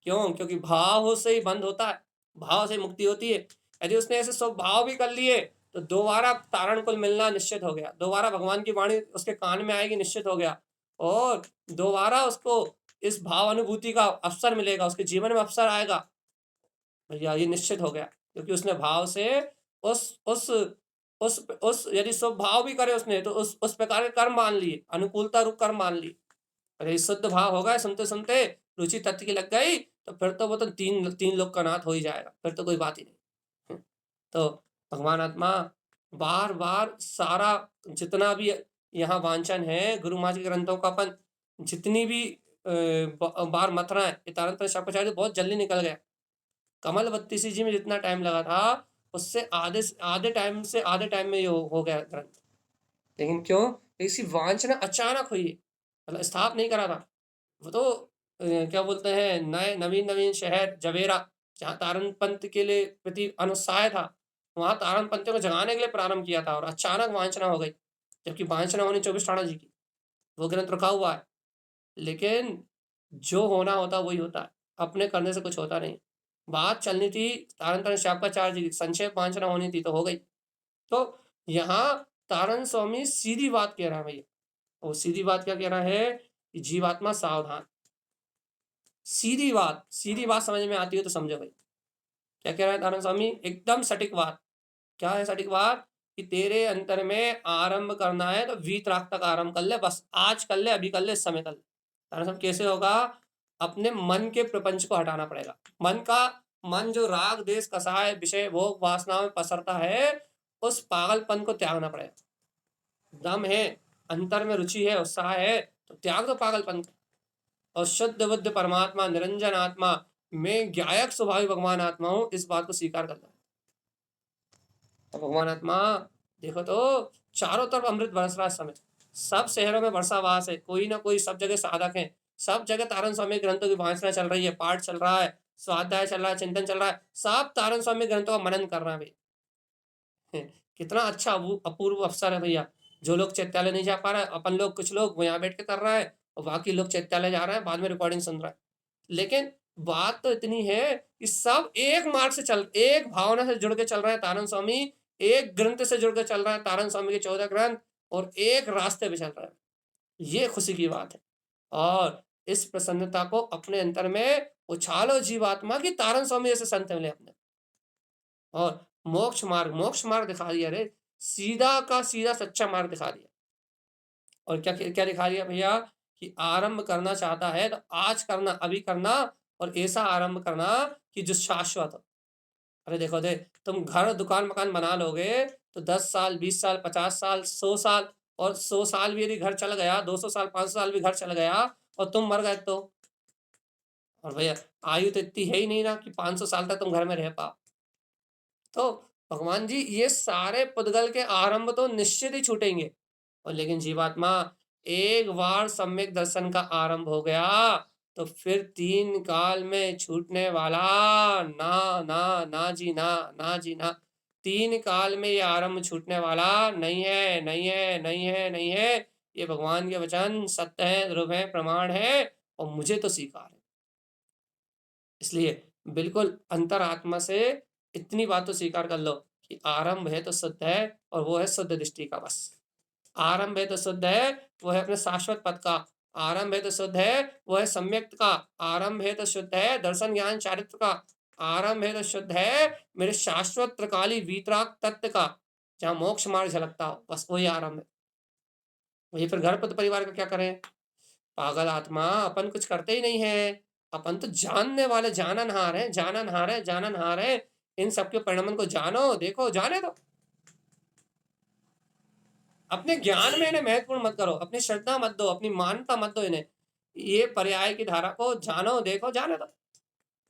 क्यों? क्योंकि भाव से ही बंध होता है, भाव से मुक्ति होती है। यदि उसने ऐसे स्वभाव भी कर लिए तो दोबारा तारण कुल मिलना निश्चित हो गया, दोबारा भगवान की वाणी उसके कान में आएगी निश्चित हो गया, और दोबारा उसको इस भाव अनुभूति का अवसर मिलेगा, उसके जीवन में अवसर आएगा भैया, ये निश्चित हो गया। क्योंकि उसने भाव से उस उस उस यदि स्वभाव भी करे उसने तो उस प्रकार के कर्म मान लिए, अनुकूलता रूप कर्म मान लिए। अरे शुद्ध भाव हो गए, सुनते सुनते रुचि तत्व की लग गई, तो फिर तो वो तो तीन तीन लोग का नाथ हो ही जाएगा, फिर तो कोई बात ही नहीं। तो भगवान आत्मा बार बार सारा जितना भी यहाँ वांछन है, गुरु महाराज के ग्रंथों का अपन जितनी भी बार मत रहा है, तारंत्र शापाचार्य बहुत जल्दी निकल गया। कमल बत्तीसी जी में जितना टाइम लगा था, उससे आधे टाइम से आधे टाइम में ये हो गया ग्रंथ। लेकिन क्यों? इसकी वांछना अचानक हुई, मतलब स्थाप नहीं करा था वो तो। क्या बोलते हैं, नए नवीन नवीन शहर जवेरा, जहाँ तारण पंथ के लिए प्रति अनुत्साह था, वहां तारण पंथियों को जगाने के लिए प्रारंभ किया था, और अचानक वांछना हो गई। जबकि वांछना होनी 24 ठाणा जी की, वो ग्रंथ रखा हुआ है। लेकिन जो होना होता वही होता है, अपने करने से कुछ होता नहीं। बात चलनी थी तारण तारण शापाचार्य जी की, संक्षेप वांछना होनी थी तो हो गई। तो यहाँ तारण स्वामी सीधी बात कह रहा है भैया, और सीधी बात क्या कह रहा है कि जीवात्मा सावधान। सीधी बात समझ में आती हो तो समझो भाई, क्या कह रहा है तारण स्वामी, एकदम सटीक बात। क्या है सटीक बात? कि तेरे अंतर में आरंभ करना है तो वीतराग तक आरंभ कर ले, बस आज कर ले, अभी कर ले, इस समय कर ले। तारण स्वामी कैसे होगा? अपने मन के प्रपंच को हटाना पड़ेगा। मन जो राग देश कसाय विषय भोग वासना में पसरता है, उस पागलपन को त्यागना पड़ेगा। दम है, अंतर में रुचि है, उत्साह है, तो त्याग दो पागलपन को, और शुद्ध बुद्ध परमात्मा निरंजन आत्मा में ज्ञायक स्वभावी भगवान आत्मा हूं, इस बात को स्वीकार करना। तो भगवान आत्मा देखो तो चारों तरफ अमृत बरस रहा है इस समय, सब शहरों में वर्षावास है, कोई ना कोई सब जगह साधक है, सब जगह तारण स्वामी ग्रंथों की वाचना चल रही है, पाठ चल रहा है, स्वाध्याय चल रहा है, चिंतन चल रहा है, सब तारण स्वामी ग्रंथों का मनन कर रहे हैं भाई। कितना अच्छा अपूर्व अवसर है भैया। जो लोग चैत्यालय नहीं जा पा रहे, अपन लोग कुछ लोग यहाँ बैठ के कर रहा है, और बाकी लोग चैत्यालय जा रहे हैं, बाद में रिकॉर्डिंग सुन रहा है। लेकिन बात तो इतनी है कि सब एक मार्ग से एक भावना से जुड़ के चल रहे हैं तारण स्वामी, एक ग्रंथ से जुड़ के चल रहा है तारण स्वामी के 14 ग्रंथ, और एक रास्ते पे चल रहा है। ये खुशी की बात है। और इस प्रसन्नता को अपने अंतर में उछालो जीवात्मा की, तारण स्वामी जैसे संत मिले अपने। और मोक्ष मार्ग दिखा दिया रे, सीधा का सीधा सच्चा मार्ग दिखा दिया। और क्या क्या दिखा दिया भैया, कि आरंभ करना चाहता है तो आज करना, अभी करना, और ऐसा आरंभ करना कि जो शाश्वत हो। अरे देखो दे, तुम घर दुकान मकान बना लोगे तो 10 साल, 20 साल, 50 साल, 100 साल, और 100 साल भी यदि घर चल गया, 200 साल, 500 साल भी घर चल गया, और तुम मर गए तो, और भैया आयु तो इतनी है ही नहीं ना कि 500 साल तक तुम घर में रह पाओ। तो भगवान जी ये सारे पुद्गल के आरंभ तो निश्चित ही छूटेंगे, और लेकिन जीवात्मा एक बार सम्यक दर्शन का आरंभ हो गया तो फिर 3 काल में छूटने वाला ना ना ना जी ना, ना जी ना। 3 काल में ये आरंभ छूटने वाला नहीं है, नहीं है, नहीं है, नहीं है। ये भगवान के वचन सत्य है, ध्रुव है, प्रमाण है, और मुझे तो स्वीकार है। इसलिए बिल्कुल अंतरात्मा से इतनी बात तो स्वीकार कर लो कि आरंभ है तो शुद्ध है, और वो है शुद्ध दृष्टि का बस। आरंभ है तो शुद्ध है, वो है अपने शाश्वत पद का। आरंभ है तो शुद्ध है, वो है सम्यक का। आरंभ है तो शुद्ध है, दर्शन ज्ञान चारित्र का। आरंभ है तो शुद्ध है, मेरे शाश्वत त्रिकाली वीतराग तत्व का, जहाँ मोक्ष मार्ग झलकता हो, बस वही आरंभ है। वही फिर घर पर परिवार का क्या करें? पागल आत्मा, अपन कुछ करते ही नहीं है। अपन तो जानने वाले जाननहार हैं, जाननहार है, जाननहार है। इन सबके परिणाम को जानो, देखो, जाने दो। अपने ज्ञान में इन्हें महत्वपूर्ण मत करो, अपनी श्रद्धा मत दो, अपनी मान्यता मत दो इन्हें। ये पर्याय की धारा को जानो, देखो, जाने दो।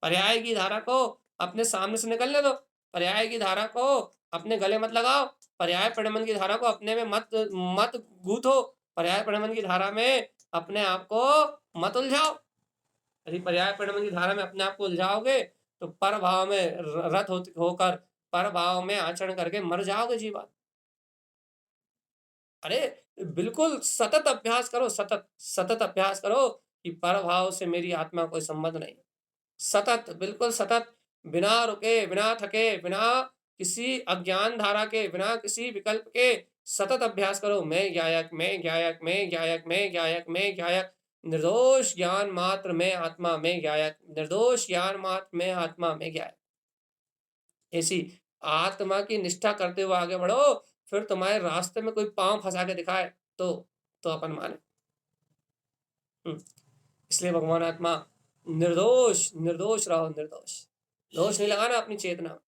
पर्याय की धारा को अपने सामने से निकलने दो। पर्याय की धारा को अपने गले मत लगाओ। पर्याय परिणमन की धारा को अपने में मत मत गूथो। पर्याय परिणमन की धारा में अपने आप को मत उलझाओ। यदि पर्याय परिणमन की धारा में अपने आप को उलझाओगे तो पर भाव में रत होकर पर भाव में आचरण करके मर जाओगे जीवन। अरे बिल्कुल सतत अभ्यास करो, सतत सतत अभ्यास करो कि पर भाव से मेरी आत्मा कोई संबंध नहीं। सतत, बिल्कुल सतत, बिना रुके, बिना थके, बिना किसी अज्ञान धारा के, बिना किसी विकल्प के सतत अभ्यास करो। मैं ज्ञायक, मैं ज्ञायक, मैं ज्ञायक, मैं ज्ञायक, मैं ज्ञायक, निर्दोष ज्ञान मात्र में आत्मा में ज्ञायक, निर्दोष ज्ञान मात्र में आत्मा में ज्ञायक। ऐसी आत्मा की निष्ठा करते हुए आगे बढ़ो। फिर तुम्हारे रास्ते में कोई पांव फंसा के दिखाए तो अपन माने। इसलिए भगवान आत्मा निर्दोष, निर्दोष रहो, निर्दोष। दोष नहीं लगाना अपनी चेतना में,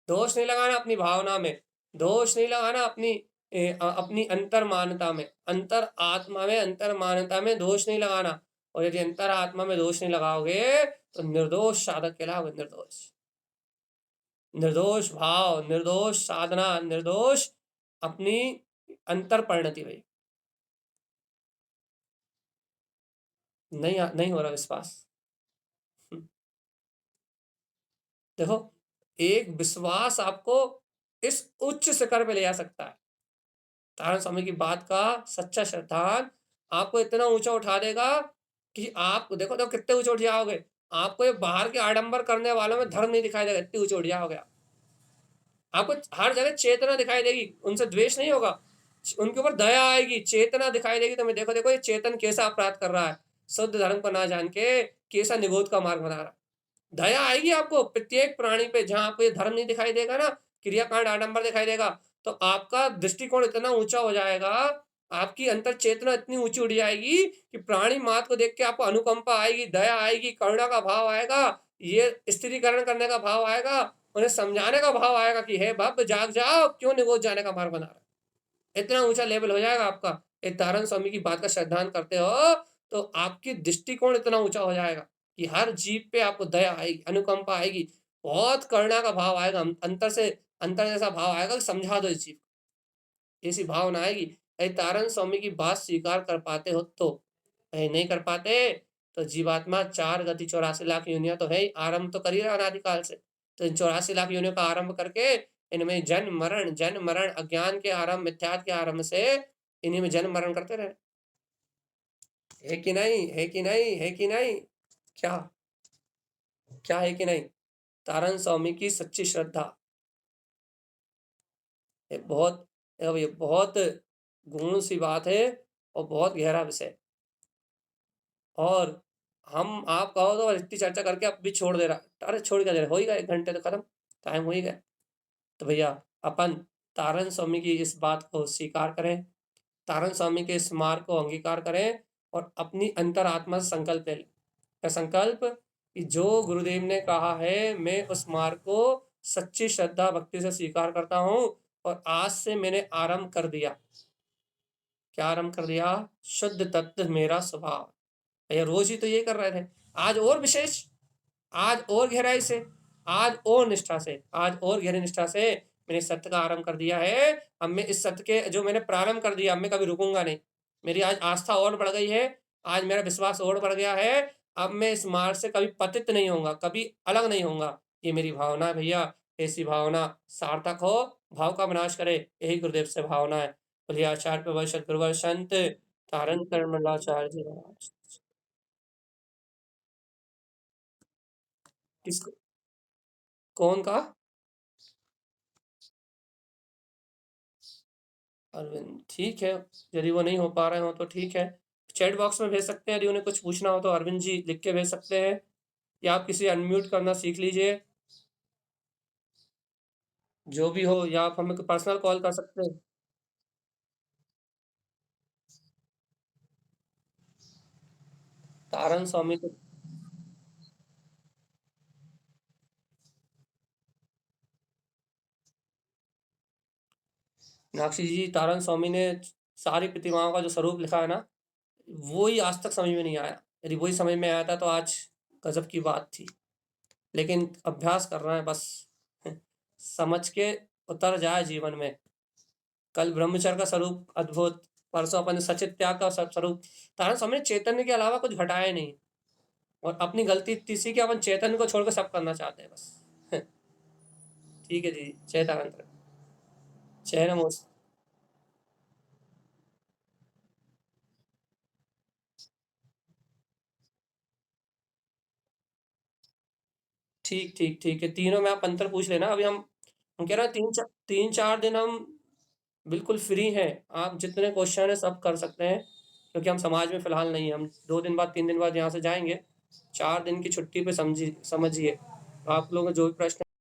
दोष नहीं लगाना अपनी भावना में, दोष नहीं लगाना अपनी अंतर मान्यता में, अंतर आत्मा में, अंतर मान्यता में दोष नहीं लगाना। और यदि अंतर आत्मा में दोष नहीं लगाओगे तो निर्दोष साधक कहलाओगे, निर्दोष। निर्दोष भाव, निर्दोष साधना, निर्दोष अपनी अंतर परिणति भाई। नहीं हो रहा विश्वास। देखो, एक विश्वास आपको इस उच्च शिखर पे ले जा सकता है। तारण स्वामी की बात का सच्चा श्रद्धान आपको इतना ऊंचा उठा देगा कि आप देखो देखो कितने ऊंचे उठ जाओगे। आपको ये बाहर के आडंबर करने वालों में धर्म नहीं दिखाई देगा, इतनी ऊंचे उठ जाओगे आप। आपको हर जगह चेतना दिखाई देगी, उनसे द्वेष नहीं होगा, उनके ऊपर दया आएगी, चेतना दिखाई देगी। तुम्हें देखो देखो ये चेतन कैसा अपराध कर रहा है, शुद्ध धर्म को ना जान के कैसा निगोद का मार्ग बना रहा है। दया आएगी आपको प्रत्येक प्राणी पे। जहां आपको ये धर्म नहीं दिखाई देगा ना, क्रियाकांड आडंबर दिखाई देगा, तो आपका दृष्टिकोण इतना ऊंचा हो जाएगा, आपकी अंतर चेतना इतनी ऊंची उठ जाएगी कि प्राणी मात्र को देख के आपको अनुकंपा आएगी, दया आएगी, करुणा का भाव आएगा, ये स्थिरीकरण करने का भाव आएगा, उन्हें समझाने का भाव आएगा कि हे बाप जाग जाओ, क्यों निगोद जाने का मार्ग बना रहा है। इतना ऊंचा लेवल हो जाएगा आपका। एक तारण स्वामी की बात का श्रद्धान करते हो तो आपकी दृष्टिकोण इतना ऊंचा हो जाएगा कि हर जीव पे आपको दया आएगी, अनुकंपा आएगी, बहुत करुणा का भाव आएगा, अंतर से अंतर जैसा भाव आएगा कि समझा दो इस जीव को, ऐसी भावना आएगी। यदि तारण स्वामी की बात स्वीकार कर पाते हो तो, नहीं कर पाते तो जीवात्मा 4 गति 84 लाख योनियां तो है ही, आरंभ तो कर ही रहा अनादिकाल से। तो इन 84 लाख योनियों का आरंभ करके इनमें जन्म मरण अज्ञान के आरंभ, मिथ्यात के आरंभ से इन्हीं में जन्म मरण करते रहे। है कि नहीं, है कि नहीं, है कि नहीं? क्या क्या है कि नहीं? तारण स्वामी की सच्ची श्रद्धा ये बहुत, अब ये बहुत गुण सी बात है। और बहुत गहरा विषय है। और हम आप कहो तो इतनी चर्चा करके अब भी छोड़ दे रहा, अरे छोड़ क्या दे रहा, हो ही गया 1 घंटे तो खत्म, टाइम हो ही गया। तो भैया अपन तारन स्वामी की इस बात को स्वीकार करें, तारन स्वामी के इस मार्ग को अंगीकार करें और अपनी अंतरात्मा से संकल्प ले लें। क्या संकल्प? कि जो गुरुदेव ने कहा है मैं उस मार्ग को सच्ची श्रद्धा भक्ति से स्वीकार करता हूं और आज से मैंने आरंभ कर दिया। क्या आरंभ कर दिया? शुद्ध तत्व मेरा स्वभाव। भैया रोज ही तो ये कर रहे थे, आज और विशेष, आज और गहराई से, आज और निष्ठा से, आज और गहरी निष्ठा से मैंने सत्य का आरंभ कर दिया है। अब मैं इस सत्य के जो मैंने प्रारंभ कर दिया, मैं कभी रुकूंगा नहीं। मेरी आज आस्था और बढ़ गई है, आज मेरा विश्वास और बढ़ गया है। अब मैं इस मार्ग से कभी पतित नहीं होऊंगा, कभी अलग नहीं होऊंगा। ये मेरी भावना है भैया। ऐसी भावना सार्थक हो, भाव का विनाश करे, यही गुरुदेव से भावना है। बोलिए आचार्य प्रभु सद्गुरुवर संत तारण कर्मलाचार्य जी महाराज। किसको? कौन का? अरविंद, ठीक है। यदि वो नहीं हो पा रहे हो तो ठीक है, चैट बॉक्स में भेज सकते हैं। यदि उन्हें कुछ पूछना हो तो अरविंद जी लिख के भेज सकते हैं, या आप किसी अनम्यूट करना सीख लीजिए, जो भी हो, या आप हमें पर्सनल कॉल कर सकते हैं। तारन स्वामी तो, मीनाक्षी जी, तारन स्वामी ने सारी प्रतिमाओं का जो स्वरूप लिखा है ना, वो ही आज तक समझ में नहीं आया। यदि वही समझ में आया था तो आज गजब की बात थी। लेकिन अभ्यास कर रहे हैं बस, समझ के उतर जाए जीवन में। कल ब्रह्मचर्य का स्वरूप अद्भुत, परसों अपन ने सचित त्याग का स्वरूप। तारण स्वामी ने चैतन्य के अलावा कुछ घटाया नहीं, और अपनी गलती इतनी सी कि अपन चैतन्य को छोड़कर सब करना चाहते हैं बस। ठीक है जी, जय तारण। जय नमो। ठीक ठीक ठीक है, तीनों में आप अंतर पूछ लेना। अभी हम कह रहे हैं 3-4 दिन हम बिल्कुल फ्री हैं। आप जितने क्वेश्चन है सब कर सकते हैं, क्योंकि हम समाज में फिलहाल नहीं है। हम 2 दिन बाद 3 दिन बाद यहाँ से जाएंगे, 4 दिन की छुट्टी पे समझिए। आप लोगों को जो भी प्रश्न